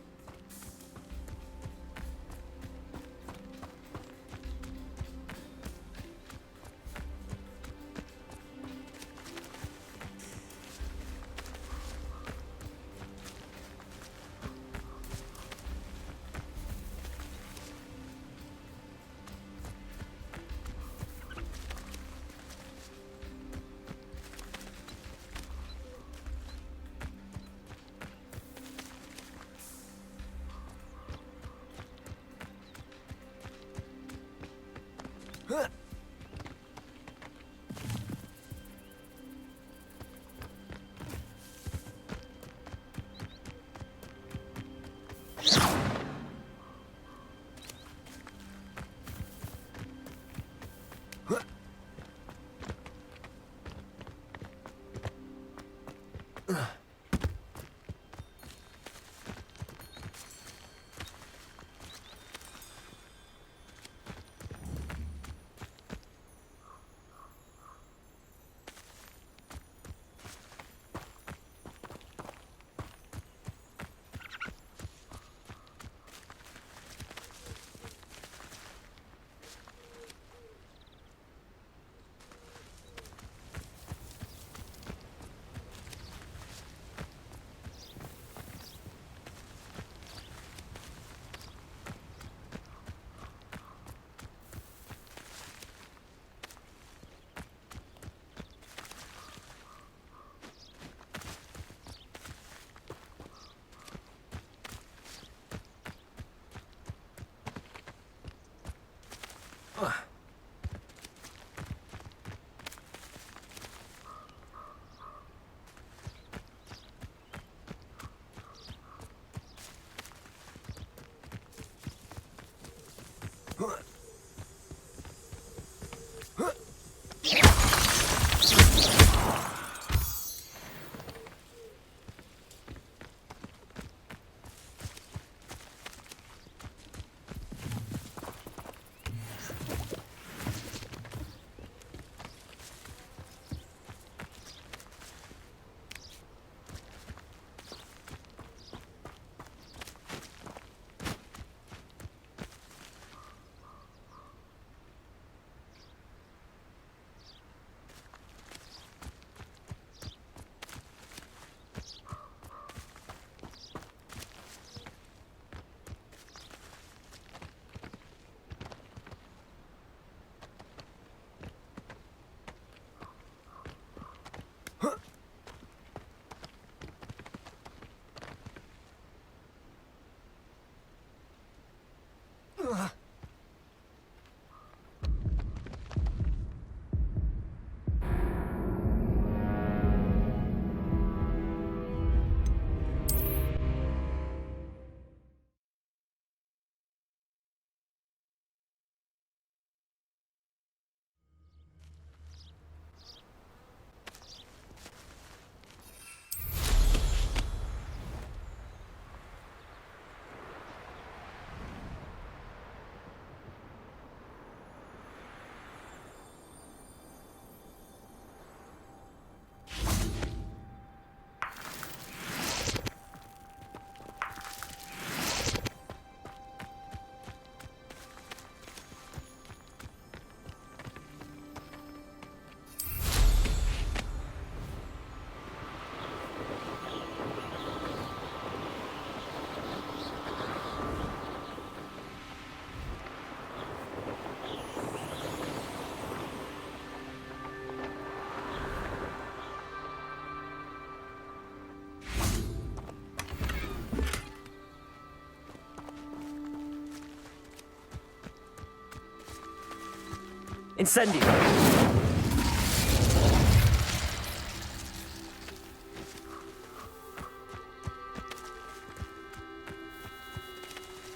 Incendio!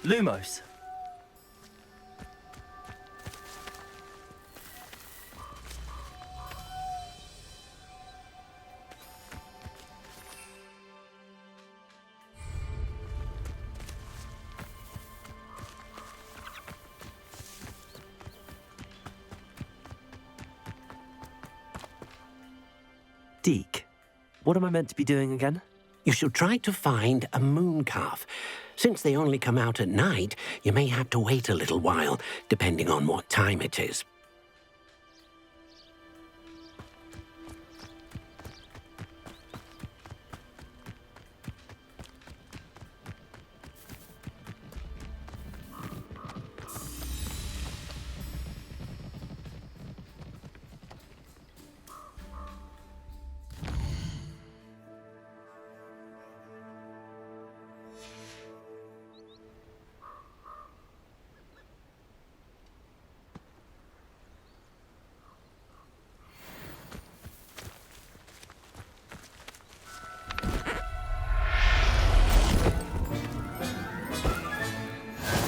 Lumos. Deke, what am I meant to be doing again? You should try to find a moon calf. Since they only come out at night, you may have to wait a little while, depending on what time it is.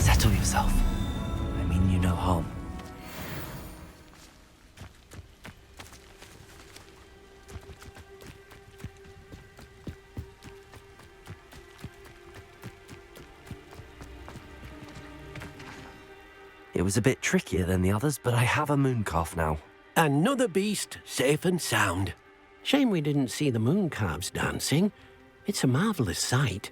Settle yourself. I mean you no harm. It was a bit trickier than the others, but I have a moon calf now. Another beast, safe and sound. Shame we didn't see the moon calves dancing. It's a marvellous sight.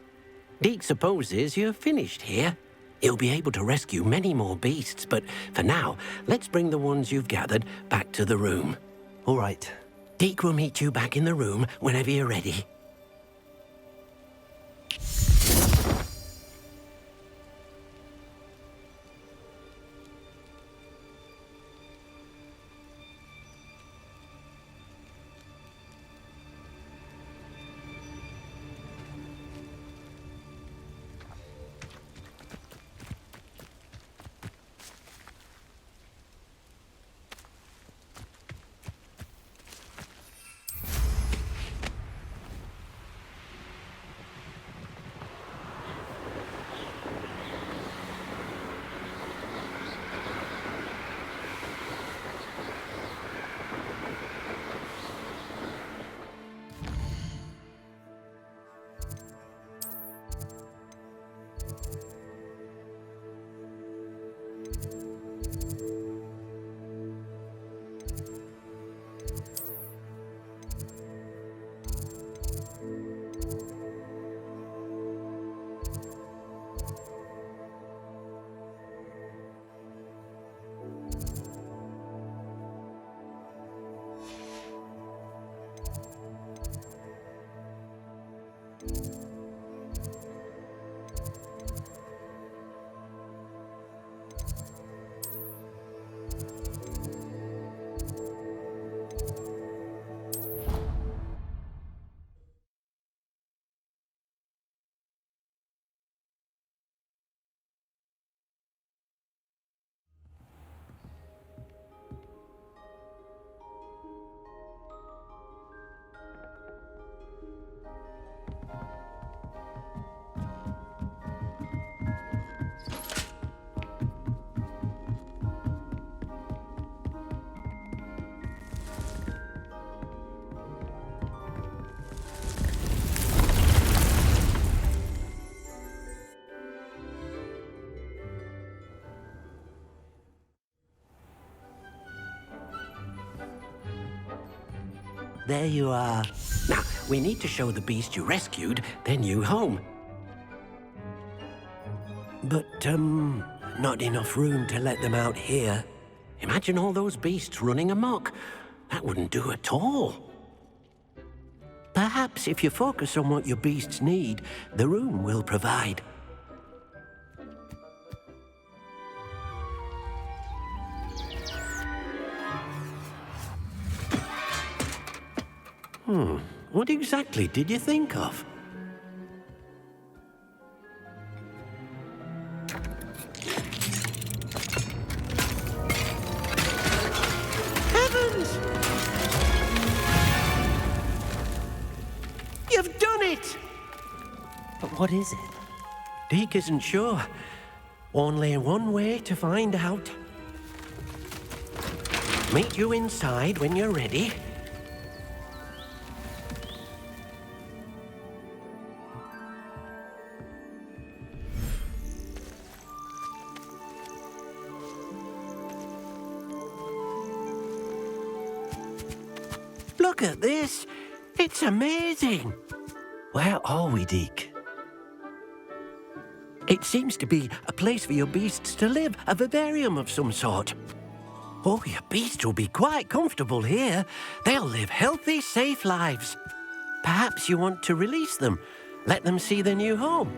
Deke supposes you're finished here. He'll be able to rescue many more beasts, but for now, let's bring the ones you've gathered back to the room. All right. Deke will meet you back in the room whenever you're ready. There you are. Now, we need to show the beast you rescued their new home. But, not enough room to let them out here. Imagine all those beasts running amok. That wouldn't do at all. Perhaps if you focus on what your beasts need, the room will provide. What exactly did you think of? What is it? Deke isn't sure. Only one way to find out. Meet you inside when you're ready. Look at this. It's amazing. Where are we, Deke? It seems to be a place for your beasts to live, a vivarium of some sort. Oh, your beasts will be quite comfortable here. They'll live healthy, safe lives. Perhaps you want to release them, let them see their new home.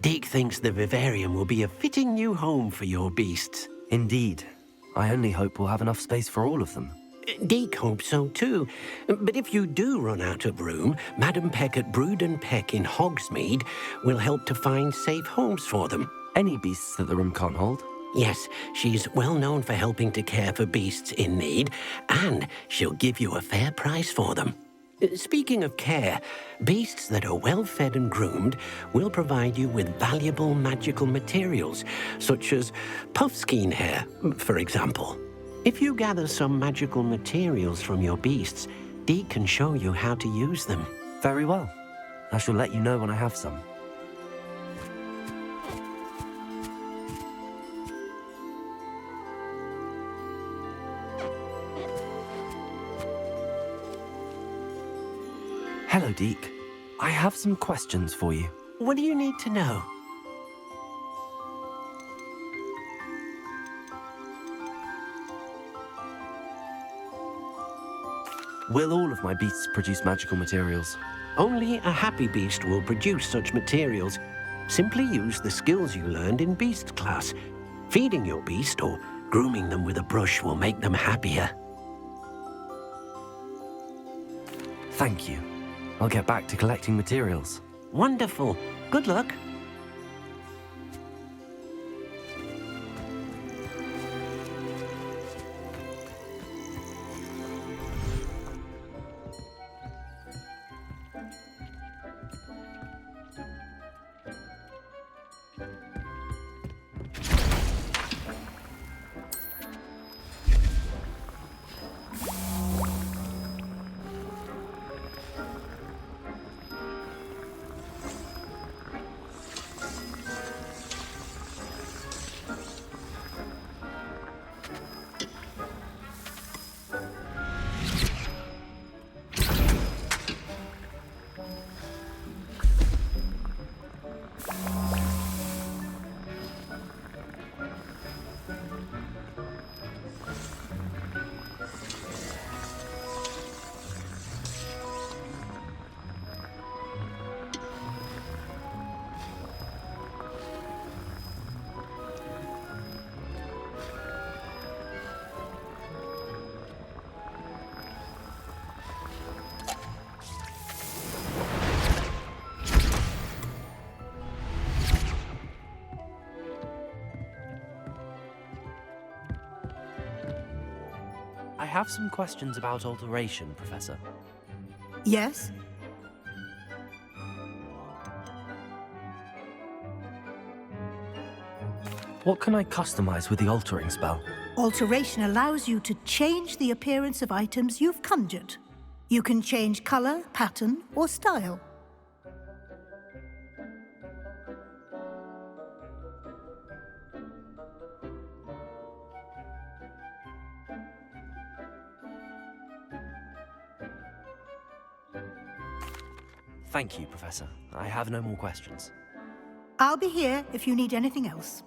Deke thinks the vivarium will be a fitting new home for your beasts. Indeed. I only hope we'll have enough space for all of them. Deke hopes so too. But if you do run out of room, Madam Peck at Brood and Peck in Hogsmeade will help to find safe homes for them. Any beasts that the room can't hold? Yes, she's well known for helping to care for beasts in need, and she'll give you a fair price for them. Speaking of care, beasts that are well fed and groomed will provide you with valuable magical materials, such as puffskein hair, for example. If you gather some magical materials from your beasts, Deke can show you how to use them. Very well. I shall let you know when I have some. Hello, Deke. I have some questions for you. What do you need to know? Will all of my beasts produce magical materials? Only a happy beast will produce such materials. Simply use the skills you learned in beast class. Feeding your beast or grooming them with a brush will make them happier. Thank you. I'll get back to collecting materials. Wonderful. Good luck. I have some questions about alteration, Professor. Yes? What can I customize with the altering spell? Alteration allows you to change the appearance of items you've conjured. You can change color, pattern, or style. Thank you, Professor. I have no more questions. I'll be here if you need anything else.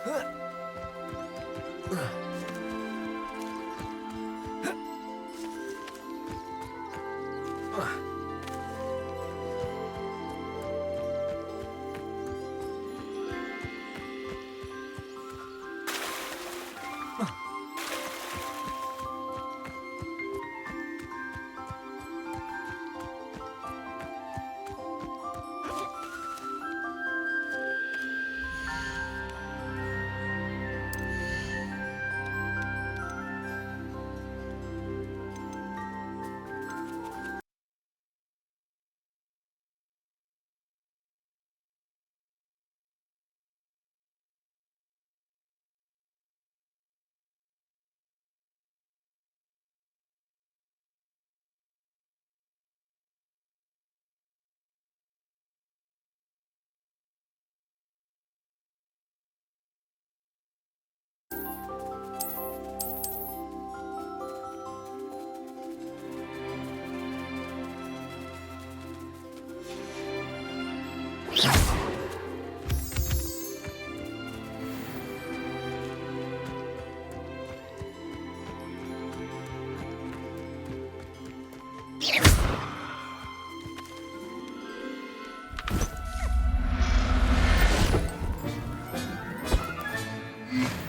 There.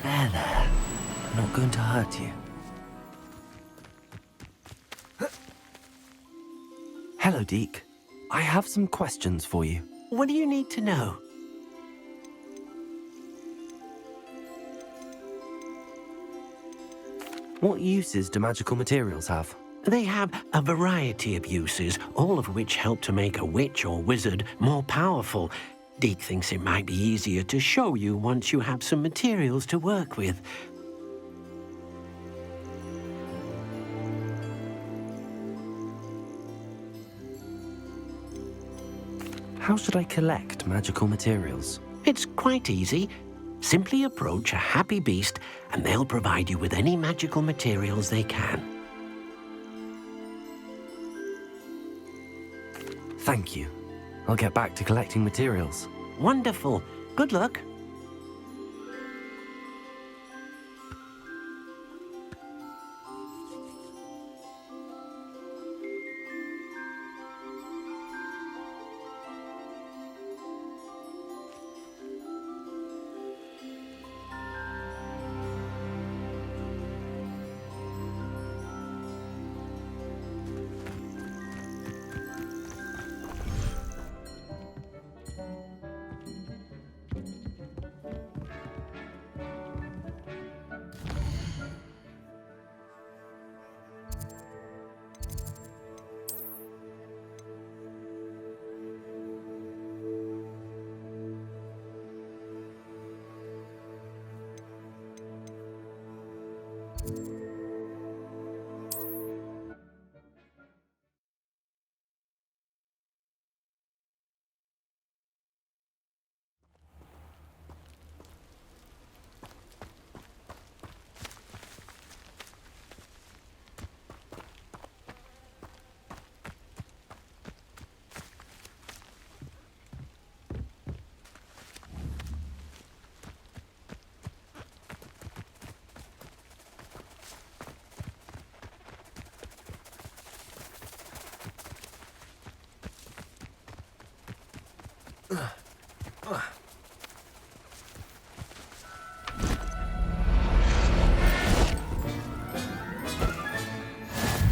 I'm not going to hurt you. Hello, Deke. I have some questions for you. What do you need to know? What uses do magical materials have? They have a variety of uses, all of which help to make a witch or wizard more powerful. Deke thinks it might be easier to show you once you have some materials to work with. How should I collect magical materials? It's quite easy. Simply approach a happy beast and they'll provide you with any magical materials they can. Thank you. I'll get back to collecting materials. Wonderful. Good luck.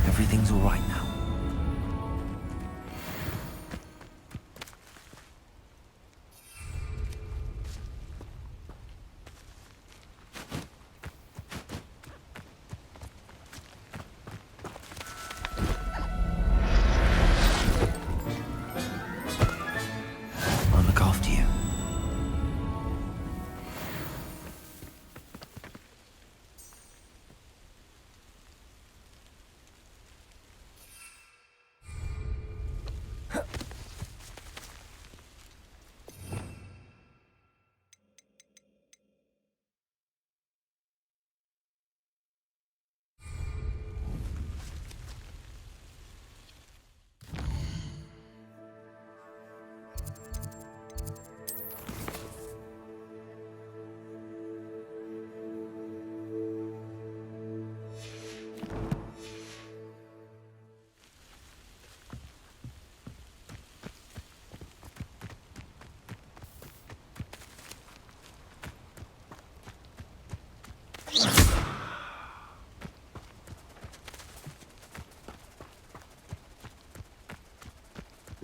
Everything's all right now. I'll look after you.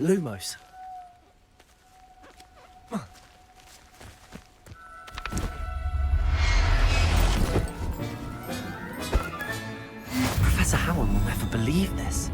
Lumos. Professor Howell will never believe this.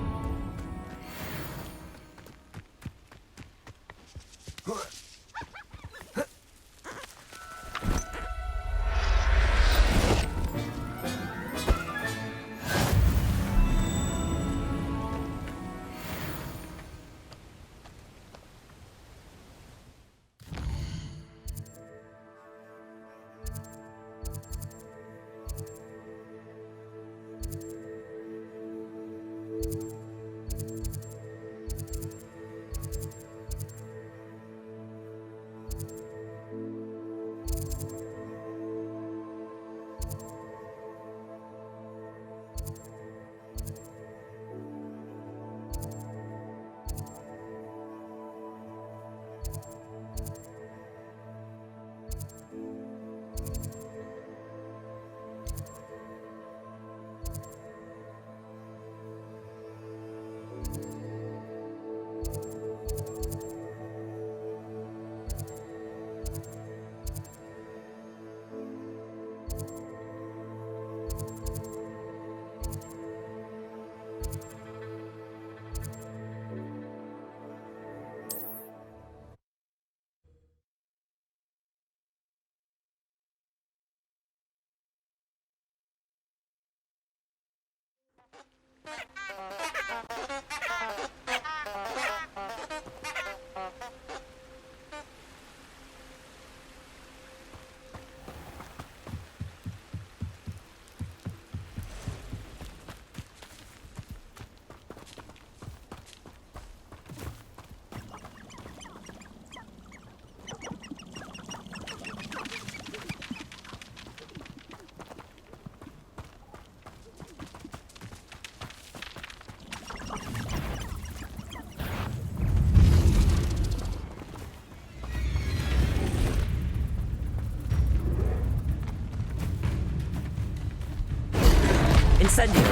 Incendio.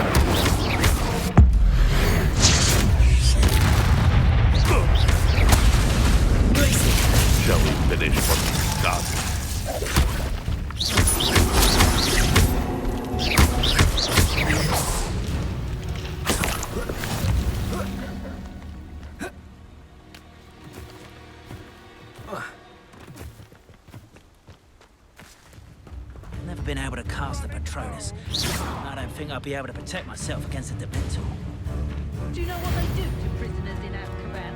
Shall we finish what we started? Never been able to cast the Patronus. I don't think I'll be able to protect myself against a Dementor. Do you know what they do to prisoners in Azkaban?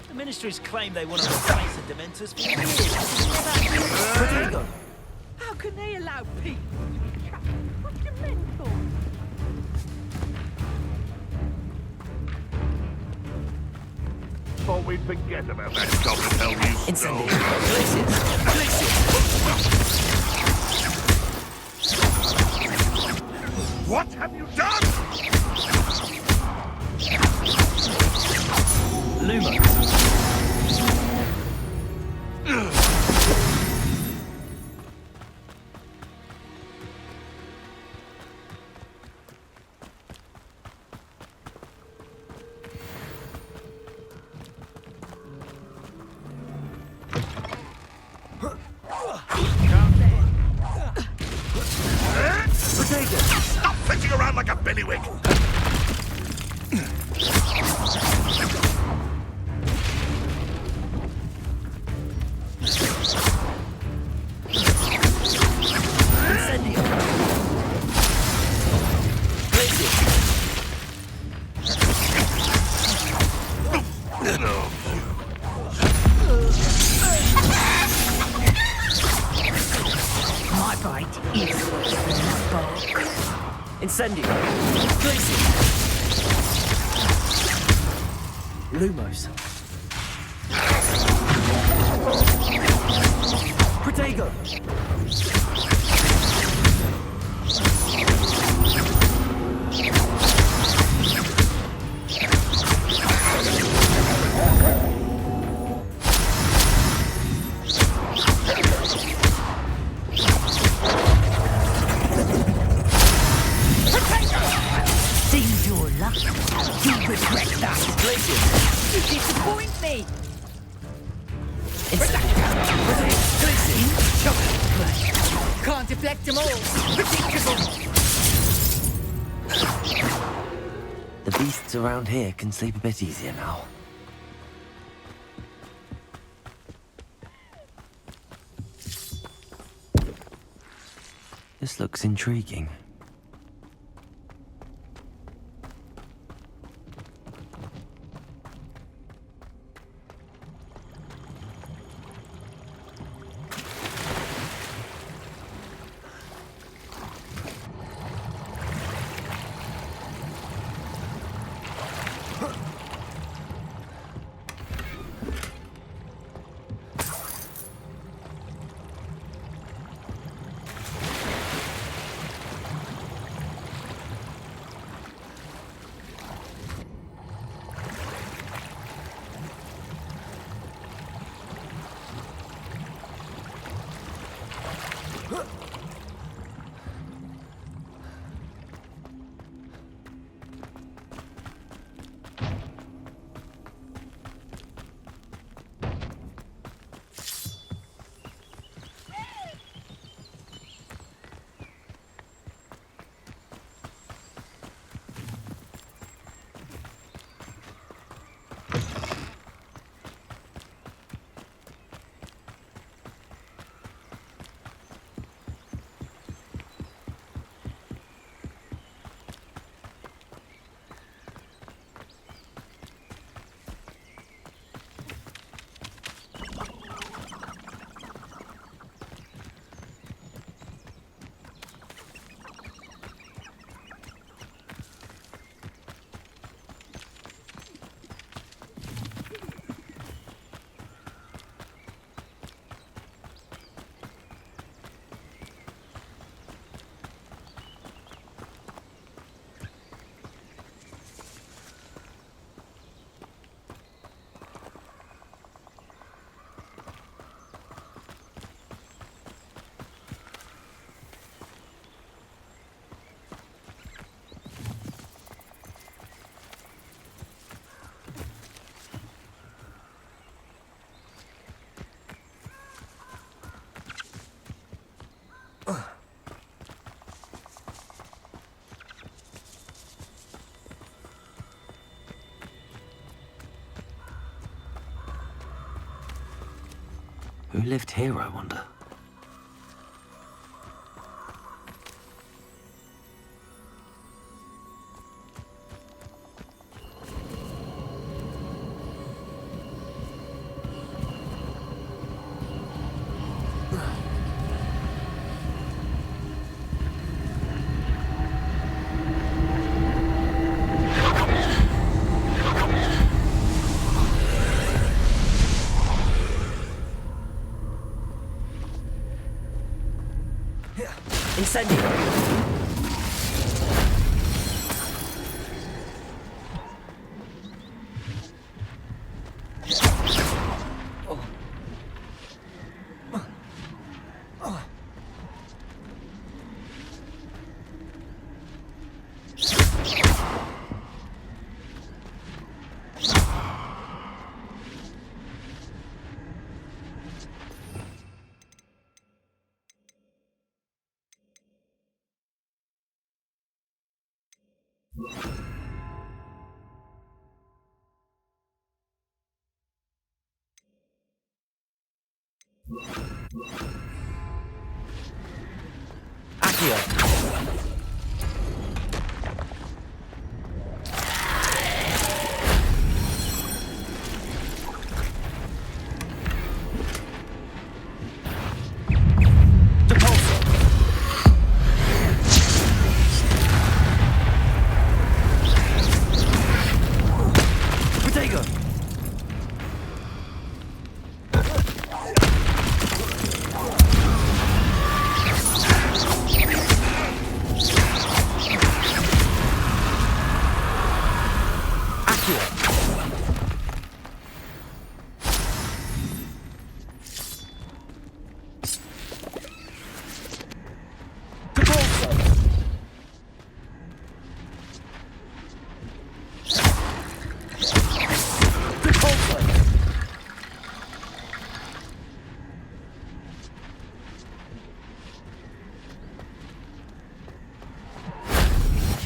The Ministries claim they want to replace the Dementors for years. How can they allow people to be trapped with Dementors? Thought we'd forget about that goblin Helm you stole. What have you done? Luma. Stop flitting around like a billywig! My bite is spark. Incendio. Lumos. Protego. Seems your luck. You Can't deflect them all. Predictable. The beasts around here can sleep a bit easier now. This looks intriguing. Who lived here, I wonder? Incendio!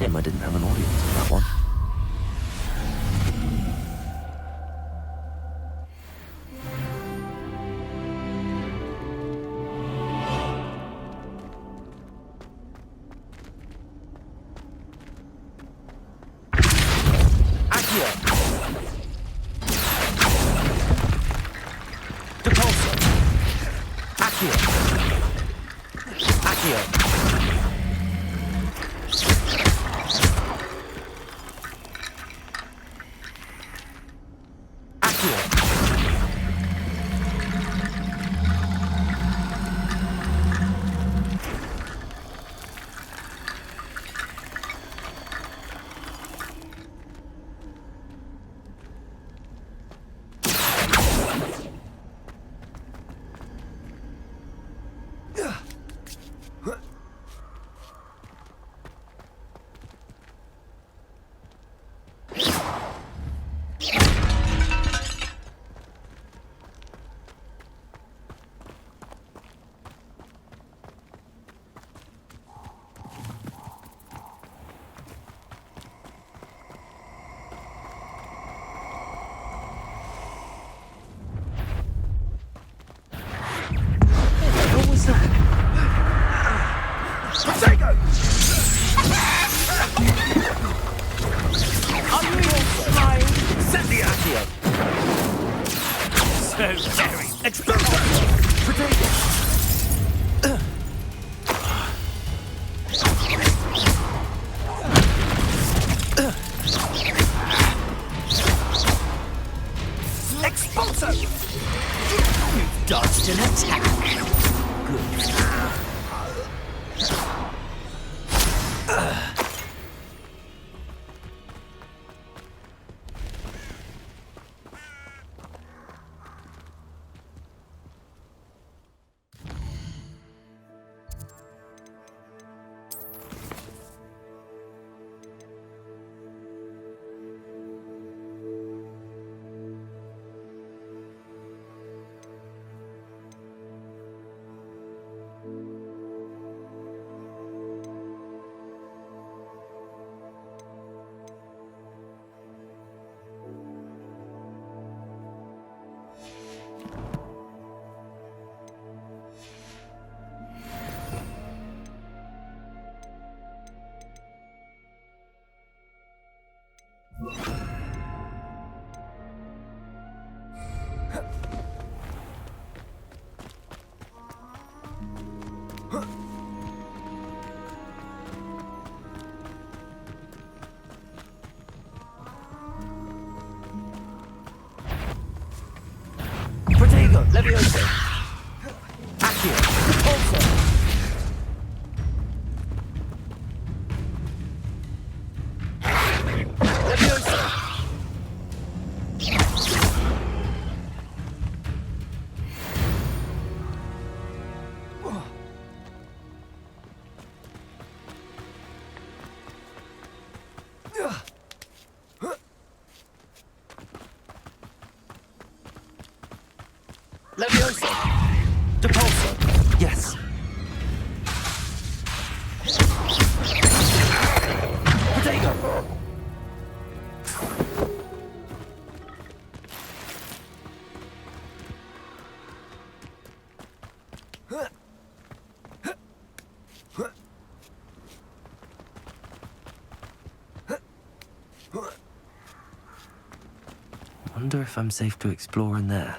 shame I didn't have an audience for that one. Dodged an attack. Good. Protego, Levioso. Accio, Repulsor. Levioso. Levioso! Depulso! Yes! Protego! Wonder if I'm safe to explore in there.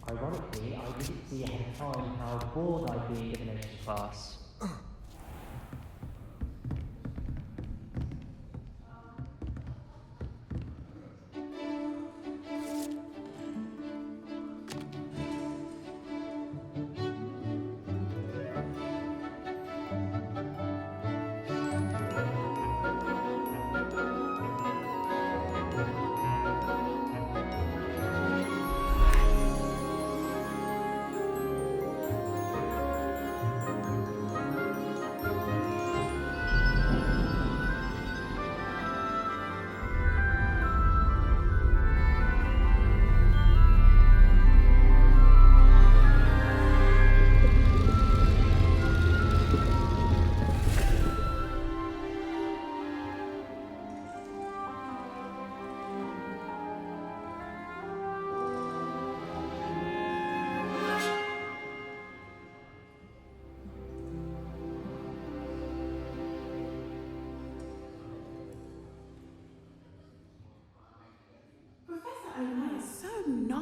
Ironically, I didn't see ahead of time how bored I'd be in divination class.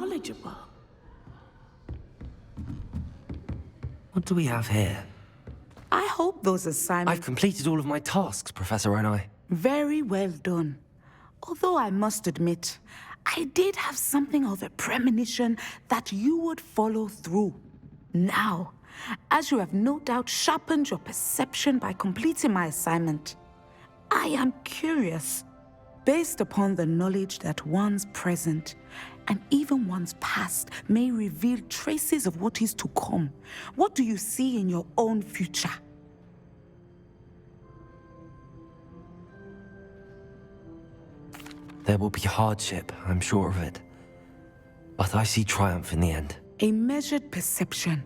knowledgeable. What do we have here? I hope those assignments... I've completed all of my tasks, Professor Onai. Very well done. Although I must admit, I did have something of a premonition that you would follow through. Now, as you have no doubt sharpened your perception by completing my assignment, I am curious, based upon the knowledge that one's present and even one's past may reveal traces of what is to come. What do you see in your own future? There will be hardship, I'm sure of it. But I see triumph in the end. A measured perception.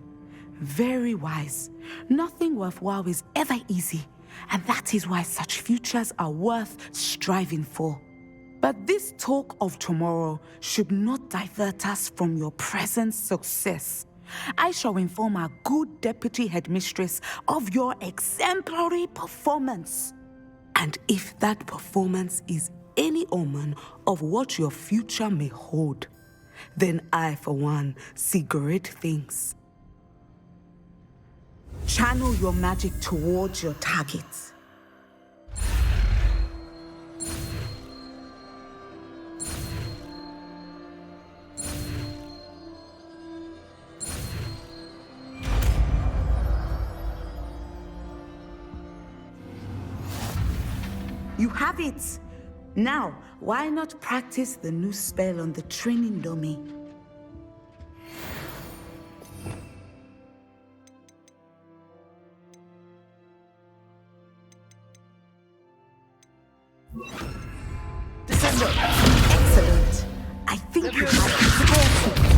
Very wise. Nothing worthwhile is ever easy, and that is why such futures are worth striving for. But this talk of tomorrow should not divert us from your present success. I shall inform our good deputy headmistress of your exemplary performance. And if that performance is any omen of what your future may hold, then I, for one, see great things. Channel your magic towards your targets. You have it! Now, why not practice the new spell on the training dummy? Descender! Excellent! I think you have it.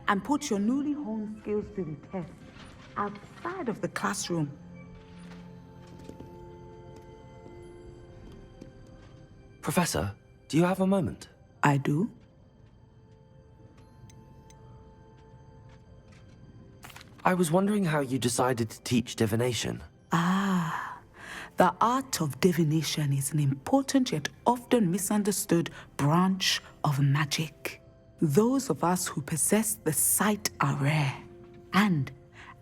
And put your newly honed skills to the test outside of the classroom. Professor, do you have a moment? I do. I was wondering how you decided to teach divination. The art of divination is an important yet often misunderstood branch of magic. Those of us who possess the sight are rare, and,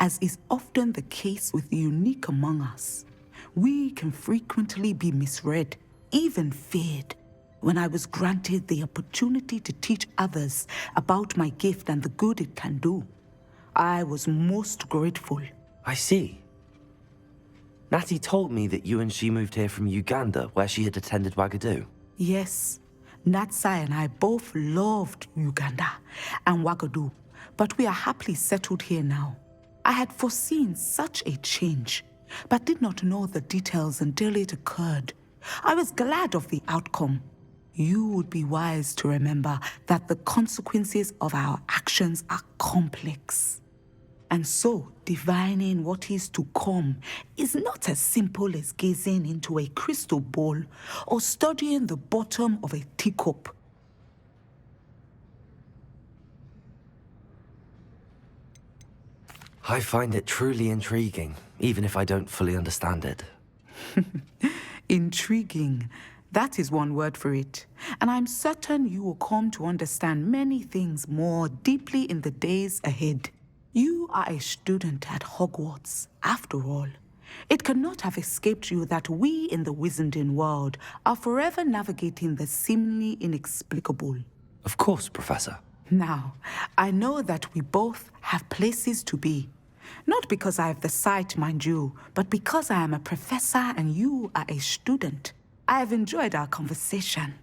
as is often the case with the unique among us, we can frequently be misread, even feared. When I was granted the opportunity to teach others about my gift and the good it can do, I was most grateful. I see. Natty told me that you and she moved here from Uganda, where she had attended Wagadu. Yes. Natsai and I both loved Uganda and Wagadu, but we are happily settled here now. I had foreseen such a change, but did not know the details until it occurred. I was glad of the outcome. You would be wise to remember that the consequences of our actions are complex. And so, divining what is to come is not as simple as gazing into a crystal ball or studying the bottom of a teacup. I find it truly intriguing, even if I don't fully understand it. Intriguing. That is one word for it. And I'm certain you will come to understand many things more deeply in the days ahead. You are a student at Hogwarts, after all. It cannot have escaped you that we in the Wizarding world are forever navigating the seemingly inexplicable. Of course, Professor. Now, I know that we both have places to be. Not because I have the sight, mind you, but because I am a professor and you are a student. I have enjoyed our conversation.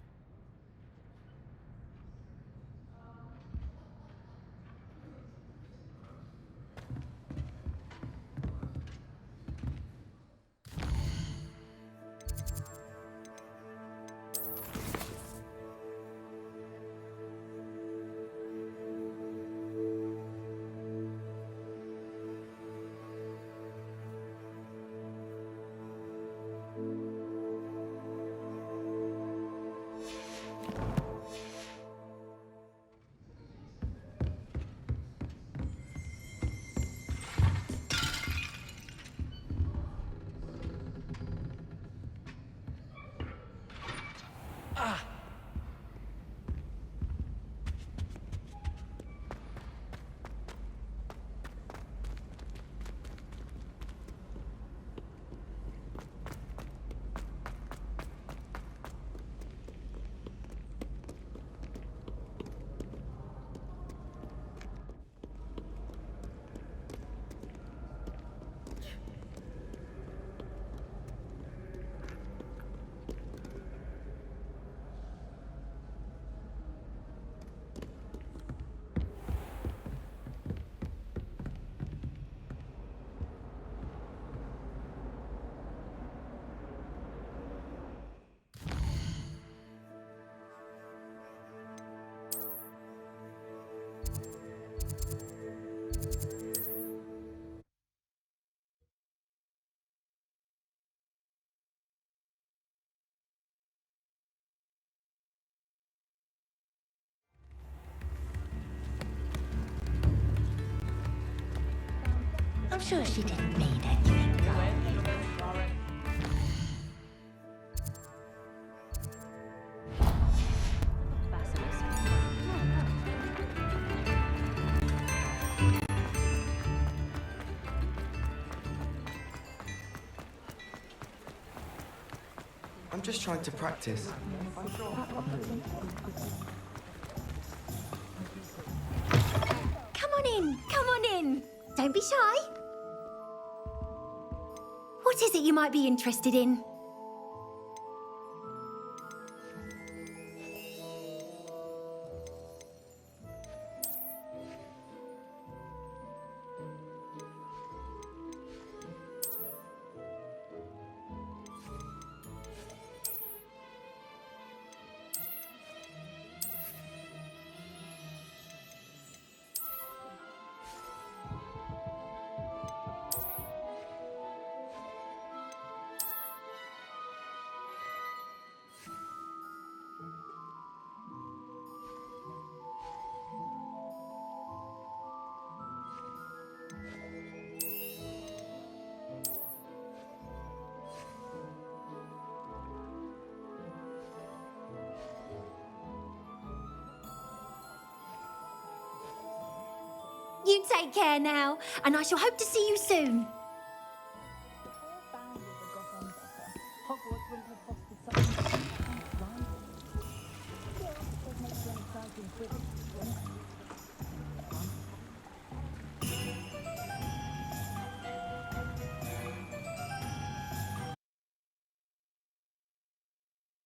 I'm sure she didn't mean anything. I'm just trying to practice. Come on in, come on in. Don't be shy. What is it you might be interested in? You take care now, and I shall hope to see you soon. Hogwarts will have fostered such an exciting Quidditch.